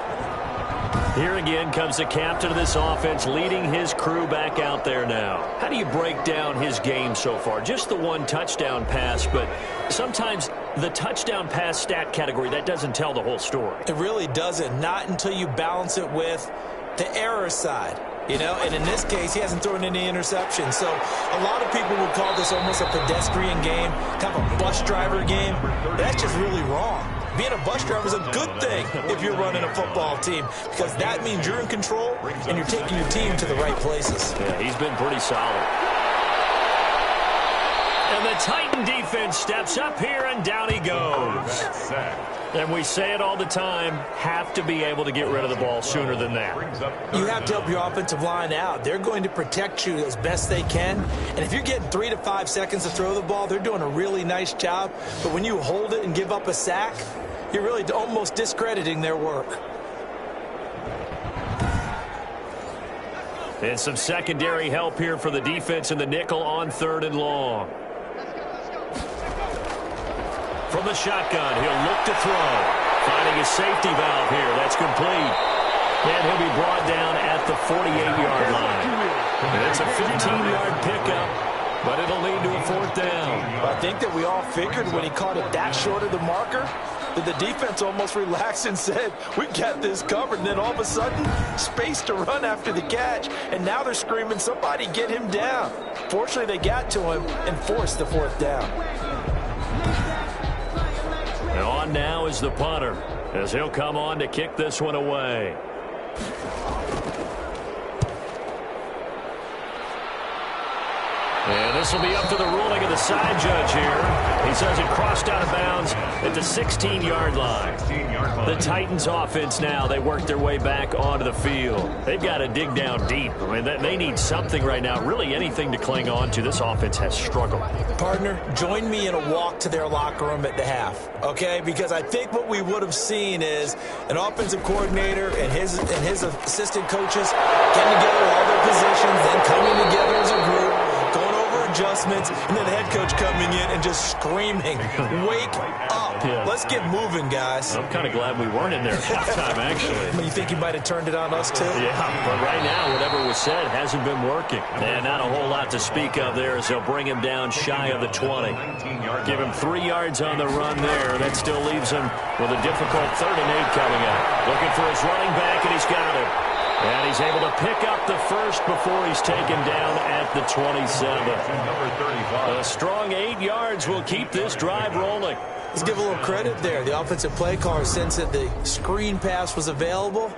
Here again comes the captain of this offense leading his crew back out there now. How do you break down his game so far? Just the one touchdown pass, but sometimes the touchdown pass stat category, that doesn't tell the whole story. It really doesn't, not until you balance it with the error side. You know, and in this case, he hasn't thrown any interceptions. So a lot of people would call this almost a pedestrian game, kind of a bus driver game. That's just really wrong. Being a bus driver is a good thing if you're running a football team, because that means you're in control and you're taking your team to the right places. Yeah, he's been pretty solid. And the Titan defense steps up here, and down he goes. And we say it all the time, have to be able to get rid of the ball sooner than that. You have to help your offensive line out. They're going to protect you as best they can. And if you're getting 3 to 5 seconds to throw the ball, they're doing a really nice job. But when you hold it and give up a sack, you're really almost discrediting their work. And some secondary help here for the defense in the nickel on 3rd and long. From the shotgun, he'll look to throw. Finding his safety valve here. That's complete. And he'll be brought down at the 48-yard line. And it's a 15-yard pickup, but it'll lead to a 4th down. I think that we all figured when he caught it that short of the marker that the defense almost relaxed and said, we've got this covered. And then all of a sudden, space to run after the catch. And now they're screaming, somebody get him down. Fortunately, they got to him and forced the 4th down. And on now is the punter, as he'll come on to kick this one away. And this will be up to the ruling of the side judge here. He says it crossed out of bounds at the 16-yard line. The Titans offense now, they work their way back onto the field. They've got to dig down deep. I mean, they need something right now, really anything to cling on to. This offense has struggled. Partner, join me in a walk to their locker room at the half, okay? Because I think what we would have seen is an offensive coordinator and his assistant coaches getting together all their positions, then coming together as a group, going over adjustments, and then the head coach coming in and just screaming, wake up. Yeah. Let's get moving, guys. I'm kind of glad we weren't in there at halftime, actually. You think you might have turned it on us, too? Yeah, but right now, whatever was said hasn't been working. And not a whole lot to speak of there as they'll bring him down shy of the 20. Give him 3 yards on the run there. That still leaves him with a difficult 3rd and 8 coming up. Looking for his running back, and he's got it. And he's able to pick up the first before he's taken down at the 27. A strong 8 yards will keep this drive rolling. Let's give a little credit there. The offensive play caller, since that the screen pass was available,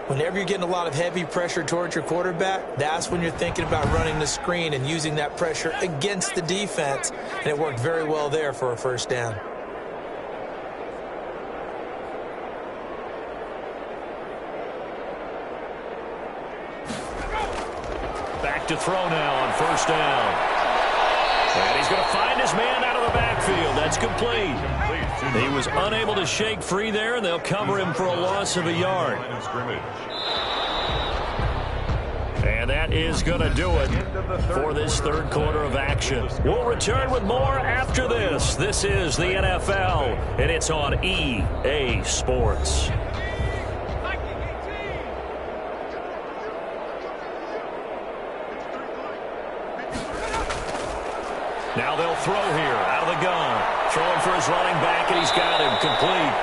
whenever you're getting a lot of heavy pressure towards your quarterback, that's when you're thinking about running the screen and using that pressure against the defense. And it worked very well there for a 1st down. Back to throw now on 1st down. And he's going to find his man out of the backfield. That's complete. He was unable to shake free there, and they'll cover him for a loss of a yard. And that is going to do it for this 3rd quarter of action. We'll return with more after this. This is the NFL, and it's on EA Sports. Now they'll throw here out of the gun. Throwing for his running back, and he's got him complete.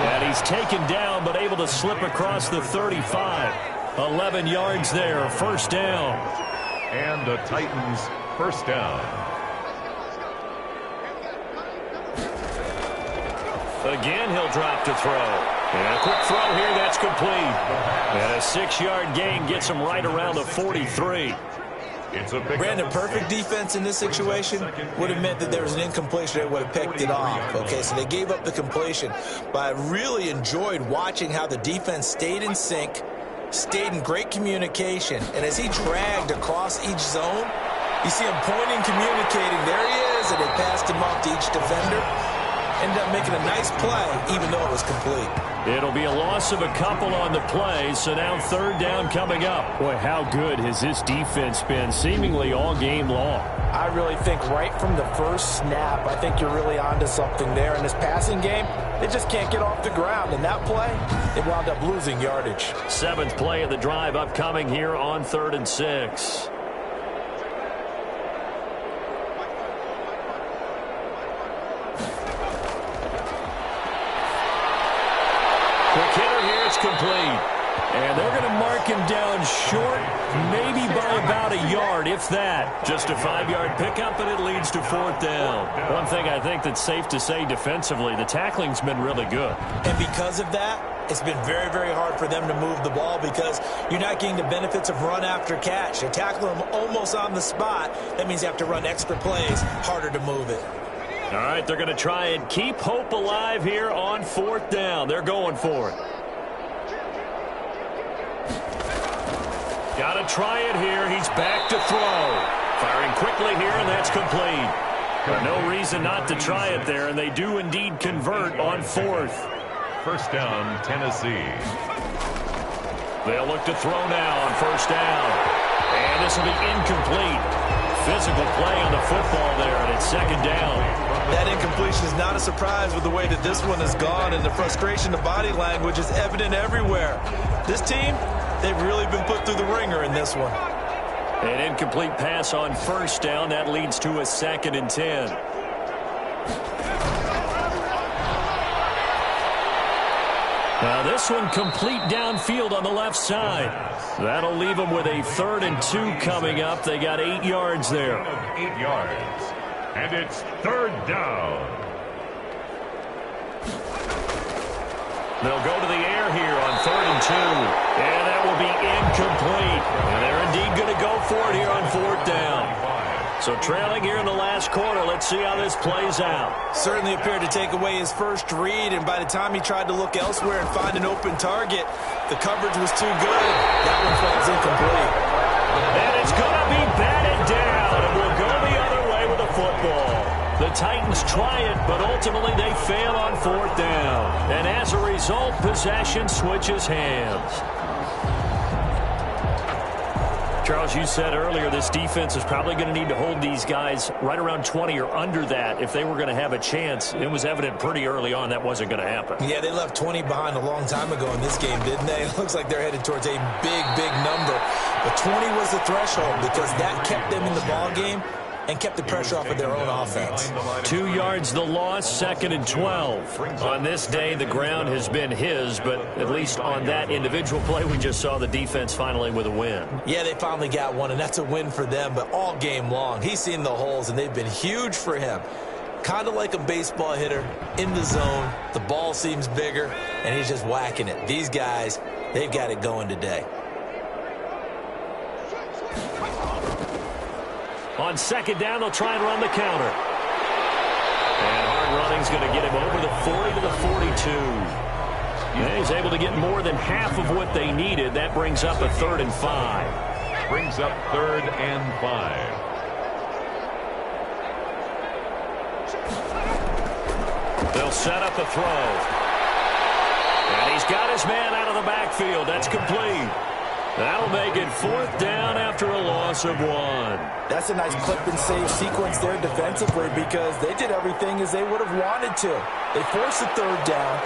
And he's taken down, but able to slip across the 35. 11 yards there, 1st down. And the Titans' 1st down. Again, he'll drop to throw. And a quick throw here, that's complete. And a 6-yard gain gets him right around the 43. Brandon, perfect defense in this situation would have meant that there was an incompletion that would have picked it off. Okay, so they gave up the completion. But I really enjoyed watching how the defense stayed in sync, stayed in great communication. And as he dragged across each zone, you see him pointing, communicating. There he is, and they passed him off to each defender. ended up making a nice play, even though it was complete. It'll be a loss of a couple on the play, so now third down coming up. Boy, how good has this defense been seemingly all game long? I really think right from the first snap, I think you're really onto something there. In this passing game, they just can't get off the ground. And that play, they wound up losing yardage. 7th play of the drive upcoming here on 3rd and 6. Quick hitter here, it's complete. And they're going to mark him down short, maybe by about a yard, if that. Just a 5-yard pickup, and it leads to 4th down. One thing I think that's safe to say defensively, the tackling's been really good. And because of that, it's been very, very hard for them to move the ball because you're not getting the benefits of run after catch. You're tackling them almost on the spot. That means you have to run extra plays, harder to move it. All right, they're going to try and keep hope alive here on 4th down. They're going for it. Got to try it here. He's back to throw. Firing quickly here, and that's complete. But no reason not to try it there, and they do indeed convert on 4th. First down, Tennessee. They'll look to throw now on 1st down. And this will be incomplete. Physical play on the football there, and it's 2nd down. That incompletion is not a surprise with the way that this one has gone, and the frustration of body language is evident everywhere. This team, they've really been put through the ringer in this one. An incomplete pass on 1st down. That leads to a 2nd and 10. Now this one complete downfield on the left side. That'll leave them with a 3rd and 2 coming up. They got 8 yards there. 8 yards. And it's 3rd down. They'll go to the air here on 3rd and 2. And that will be incomplete. And they're indeed going to go for it here on 4th down. So trailing here in the last quarter, let's see how this plays out. Certainly appeared to take away his first read, and by the time he tried to look elsewhere and find an open target, the coverage was too good. That one falls incomplete. And it's going to be batted down, and we'll go the other way with the football. The Titans try it, but ultimately they fail on 4th down. And as a result, possession switches hands. Charles, you said earlier this defense is probably going to need to hold these guys right around 20 or under that if they were going to have a chance. It was evident pretty early on that wasn't going to happen. Yeah, they left 20 behind a long time ago in this game, didn't they? It looks like they're headed towards a big, big number. But 20 was the threshold because that kept them in the ball game and kept the pressure off of their own offense. 2 yards the loss, 2nd and 12. On this day, the ground has been his, but at least on that individual play, we just saw the defense finally with a win. Yeah, they finally got one, and that's a win for them, but all game long, he's seen the holes, and they've been huge for him. Kind of like a baseball hitter in the zone. The ball seems bigger, and he's just whacking it. These guys, they've got it going today. On 2nd down, they'll try and run the counter. And hard running's going to get him over the 40 to the 42. And he's able to get more than half of what they needed. That brings up a 3rd and 5. Brings up 3rd and 5. They'll set up a throw. And he's got his man out of the backfield. That's complete. That'll make it 4th down after a loss of 1. That's a nice clip and save sequence there defensively because they did everything as they would have wanted to. They forced the 3rd down,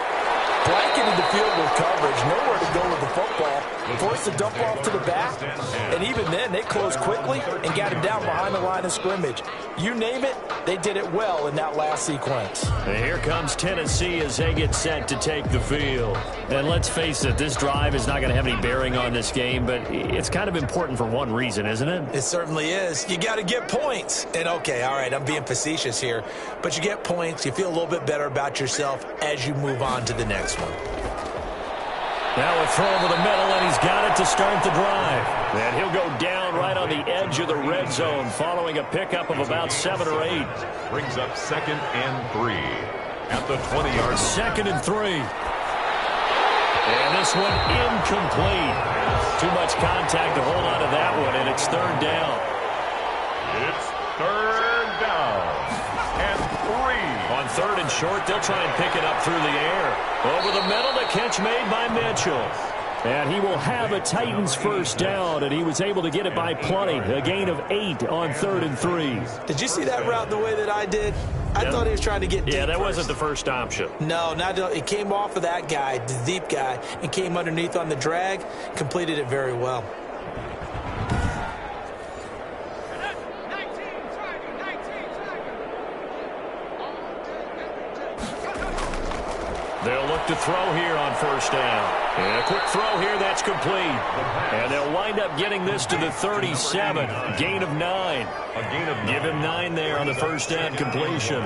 blanketed the field with coverage, nowhere to go with the football, forced the dump off to the back, and even then they closed quickly and got him down behind the line of scrimmage. You name it, they did it well in that last sequence. And here comes Tennessee as they get set to take the field. And let's face it, this drive is not going to have any bearing on this game, but it's kind of important for one reason, isn't it? It certainly is. You got to get points. And okay, all right, I'm being facetious here, but you get points, you feel a little bit better about yourself as you move on to the next one. Now a throw over the middle, and he's got it to start the drive. And he'll go down right on the edge of the red zone following a pickup of about 7 or 8. Brings up 2nd and 3 at the 20-yard. 2nd and 3. And this one incomplete. Too much contact to hold on to that one, and it's 3rd down. It's 3rd down and 3. On third and short. They'll try and pick it up through the air. Over the middle, the catch made by Mitchell. And he will have a Titans first down, and he was able to get it by plenty. A gain of 8 on 3rd and 3. Did you see that route the way that I did? I thought he was trying to get deep. Yeah, that first. wasn't the first option. No, it came off of that guy, the deep guy, and came underneath on the drag, completed it very well. They'll look to throw here on first down. And a quick throw here, that's complete. And they'll wind up getting this to the 37. Gain of 9. Give him 9 there on the first down completion.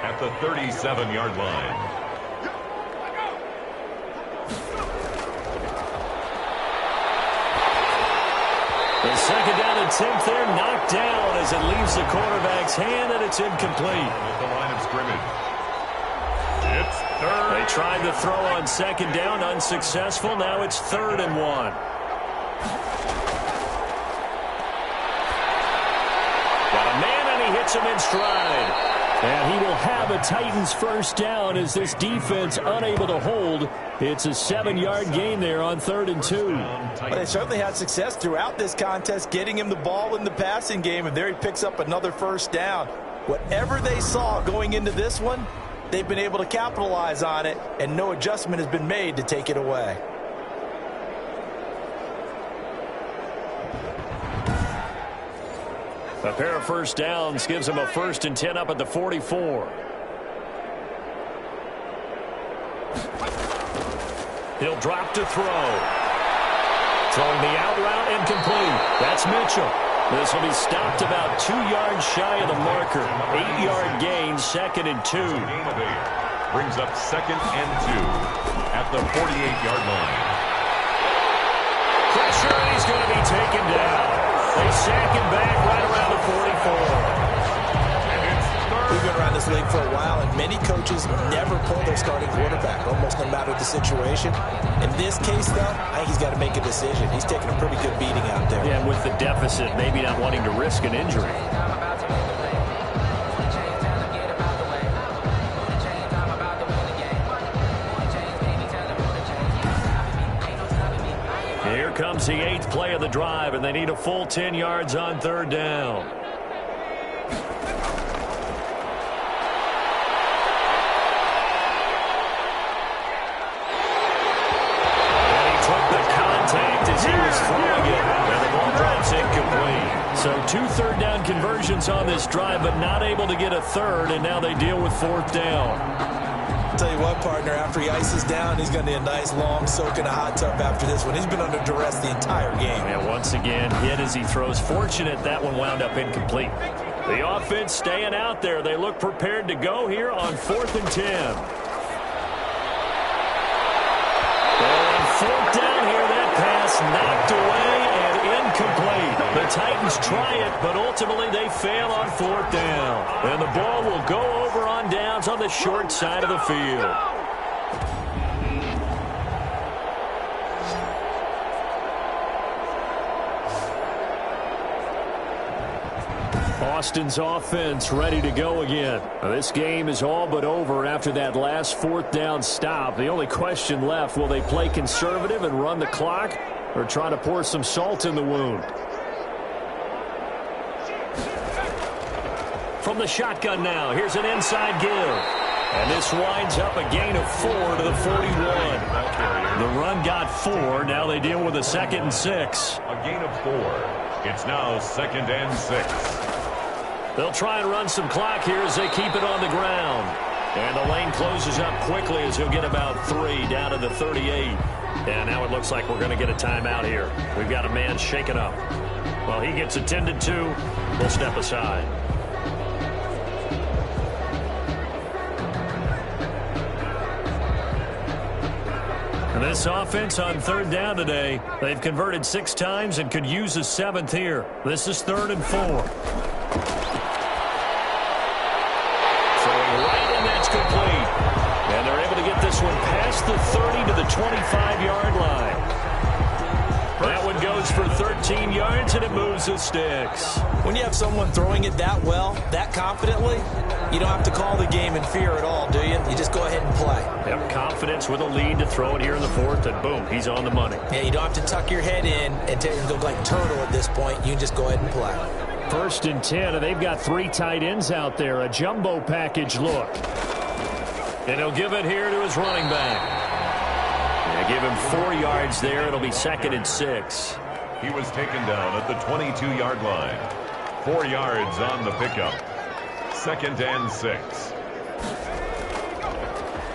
At the 37-yard line. The second down attempt there knocked down as it leaves the quarterback's hand, and it's incomplete. At the line of scrimmage. It's third. They tried the throw on second down, unsuccessful. Now it's 3rd and 1. Got a man, and he hits him in stride. And he will have a Titans first down as this defense unable to hold. It's a 7-yard gain there on 3rd and 2. But they certainly had success throughout this contest, getting him the ball in the passing game, and there he picks up another first down. Whatever they saw going into this one, they've been able to capitalize on it, and no adjustment has been made to take it away. A pair of first downs gives him a 1st and 10 up at the 44. He'll drop to throw. Throwing the out route incomplete. That's Mitchell. This will be stopped about 2 yards shy of the marker. 8-yard gain, 2nd and 2. Gain of 8. Brings up 2nd and 2 at the 48-yard line. Pressure, and he's going to be taken down. They sack him back right around the 44. We've been around this league for a while, and many coaches never pull their starting quarterback, almost no matter the situation. In this case, though, I think he's got to make a decision. He's taking a pretty good beating out there. Yeah, with the deficit, maybe not wanting to risk an injury. Here comes the 8th play of the drive, and they need a full 10 yards on 3rd down. So 2 third down conversions on this drive, but not able to get a third, and now they deal with 4th down. I'll tell you what, partner, after he ices down, he's going to need a nice long soak in a hot tub after this one. He's been under duress the entire game. And once again, hit as he throws. Fortunate that one wound up incomplete. The offense staying out there. They look prepared to go here on 4th and 10. And 4th down here, that pass knocked away and incomplete. The Titans try it, but ultimately they fail on 4th down. And the ball will go over on downs on the short side of the field. Austin's offense ready to go again. Now, this game is all but over after that last 4th down stop. The only question left, will they play conservative and run the clock or try to pour some salt in the wound? From the shotgun now, here's an inside give. And this winds up a gain of 4 to the 41. The run got 4. Now they deal with a 2nd and 6. A gain of 4. It's now 2nd and 6. They'll try and run some clock here as they keep it on the ground. And the lane closes up quickly as he'll get about 3 down to the 38. And now it looks like we're going to get a timeout here. We've got a man shaken up. Well, he gets attended to. We'll step aside. And this offense on 3rd down today, they've converted 6 times and could use a 7th here. This is 3rd and 4. Throwing right, and that's complete. And they're able to get this one past the 30 to the 25-yard line. That one goes for 13 yards, and it moves the sticks. When you have someone throwing it that well, that confidently, you don't have to call the game in fear at all, do you? You just go ahead and play. Have confidence with a lead to throw it here in the fourth, and boom, he's on the money. Yeah, you don't have to tuck your head in and go like turtle at this point. You can just go ahead and play. 1st and 10, and they've got 3 tight ends out there. A jumbo package look. And he'll give it here to his running back. Yeah, give him 4 yards there. It'll be 2nd and 6. He was taken down at the 22-yard line. 4 yards on the pickup. 2nd and 6.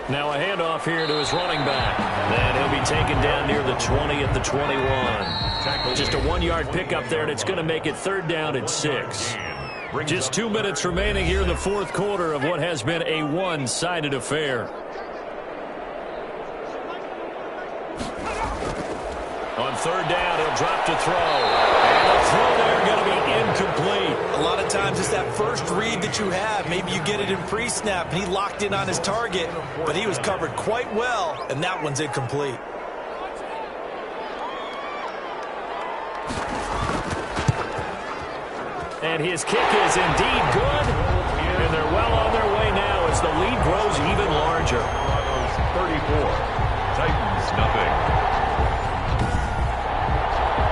Now a handoff here to his running back. And he'll be taken down near the 20 at the 21. Just a 1-yard pickup there, and it's going to make it 3rd down and 6. Just 2 minutes remaining here in the fourth quarter of what has been a one-sided affair. On 3rd down, he'll drop to throw. And the throw there going to be incomplete. A lot of times it's that first read that you have. Maybe you get it in pre-snap, and he locked in on his target, but he was covered quite well, and that one's incomplete. And his kick is indeed good. And they're well on their way now as the lead grows even larger. 34. Titans nothing.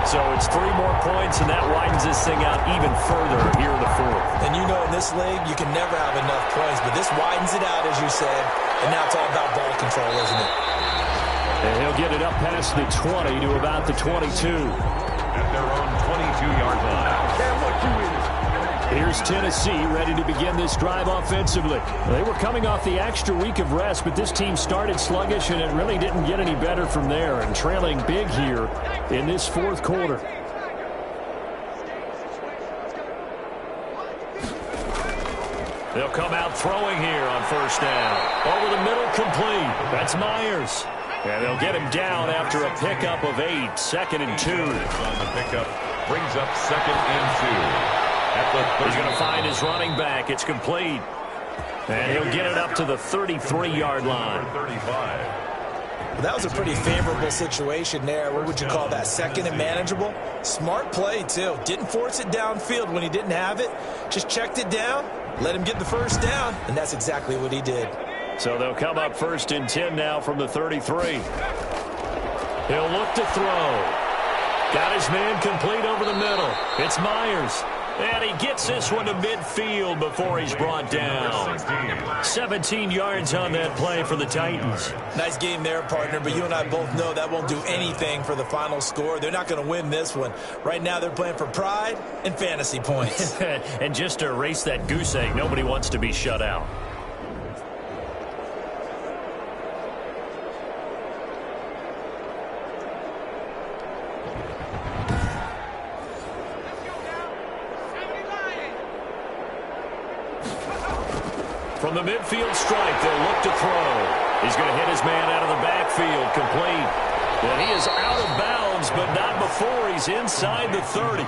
So it's 3 more points, and that widens this thing out even further here in the fourth. And you know in this league, you can never have enough points, but this widens it out, as you said, and now it's all about ball control, isn't it? And he'll get it up past the 20 to about the 22. At their own 22-yard line. Here's Tennessee ready to begin this drive offensively. They were coming off the extra week of rest, but this team started sluggish, and it really didn't get any better from there, and trailing big here in this fourth quarter. They'll come out throwing here on 1st down. Over the middle, complete. That's Myers. And they'll get him down after a pickup of 8. 2nd and 2. On the pickup brings up 2nd and 2. He's going to find his running back. It's complete. And he'll get it up to the 33-yard line. 35. Well, that was a pretty favorable situation there. What would you call that? 2nd and manageable? Smart play, too. Didn't force it downfield when he didn't have it. Just checked it down, let him get the 1st down, and that's exactly what he did. So they'll come up 1st and 10 now from the 33. He'll look to throw. Got his man complete over the middle. It's Myers. And he gets this one to midfield before he's brought down. 17 yards on that play for the Titans. Nice game there, partner, but you and I both know that won't do anything for the final score. They're not going to win this one. Right now they're playing for pride and fantasy points. And just to erase that goose egg, nobody wants to be shut out. From the midfield stripe, they'll look to throw. He's going to hit his man out of the backfield, complete. And he is out of bounds, but not before he's inside the 30.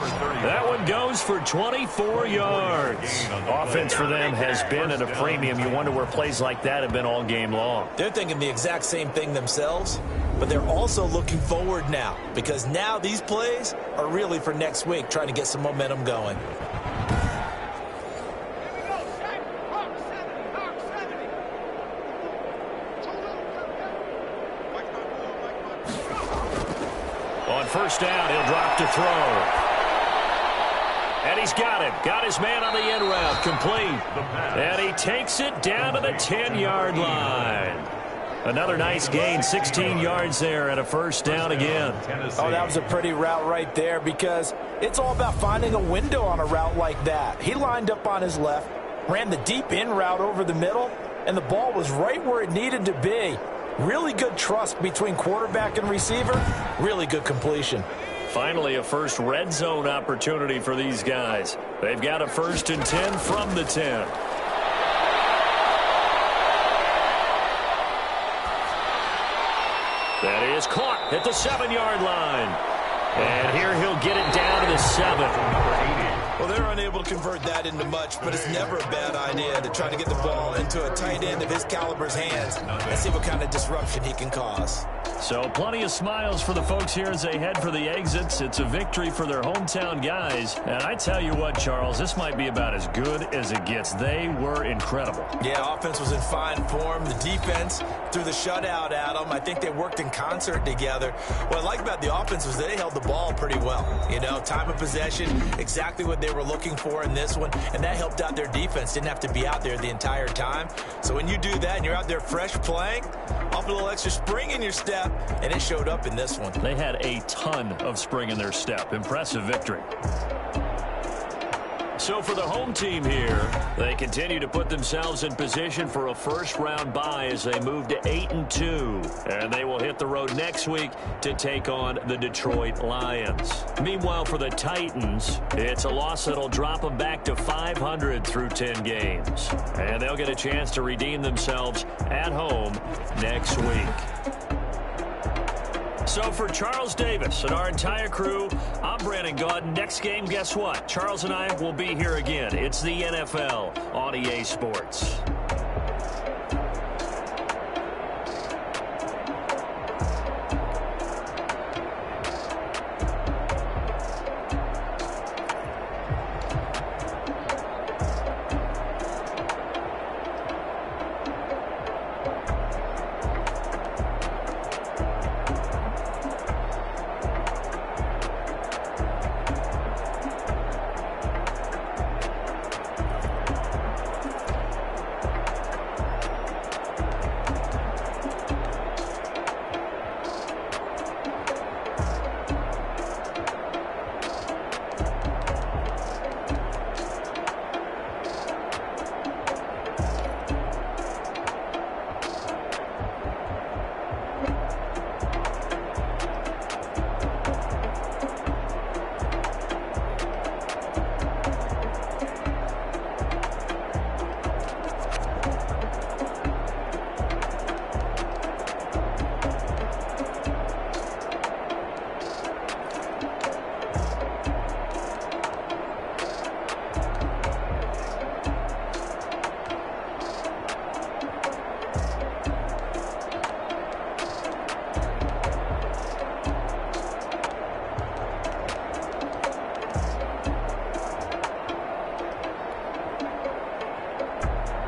That one goes for 24 yards. Offense for them has been at a premium. You wonder where plays like that have been all game long. They're thinking the exact same thing themselves, but they're also looking forward now, because now these plays are really for next week, trying to get some momentum going. On 1st down, he'll drop to throw. And he's got him. Got his man on the end route, complete. And he takes it down to the 10-yard line. Another nice gain, 16 yards there, and a 1st down again. Oh, that was a pretty route right there, because it's all about finding a window on a route like that. He lined up on his left, ran the deep in route over the middle, and the ball was right where it needed to be. Really good trust between quarterback and receiver. Really good completion. Finally, a first red zone opportunity for these guys. They've got a 1st and 10 from the 10. That is caught at the 7-yard line. And here he'll get it down to the 7. Well, they're unable to convert that into much, but it's never a bad idea to try to get the ball into a tight end of his caliber's hands and see what kind of disruption he can cause. So plenty of smiles for the folks here as they head for the exits. It's a victory for their hometown guys. And I tell you what, Charles, this might be about as good as it gets. They were incredible. Yeah, offense was in fine form. The defense threw the shutout at them. I think they worked in concert together. What I like about the offense was they held the ball pretty well. You know, time of possession, exactly what they were looking for in this one. And that helped out their defense. Didn't have to be out there the entire time. So when you do that and you're out there fresh playing, off a little extra spring in your step, and it showed up in this one. They had a ton of spring in their step. Impressive victory. So for the home team here, they continue to put themselves in position for a first-round bye as they move to 8-2. And they will hit the road next week to take on the Detroit Lions. Meanwhile, for the Titans, it's a loss that'll drop them back to 500 through 10 games. And they'll get a chance to redeem themselves at home next week. So for Charles Davis and our entire crew, I'm Brandon Gaudin. Next game, guess what? Charles and I will be here again. It's the NFL on EA Sports.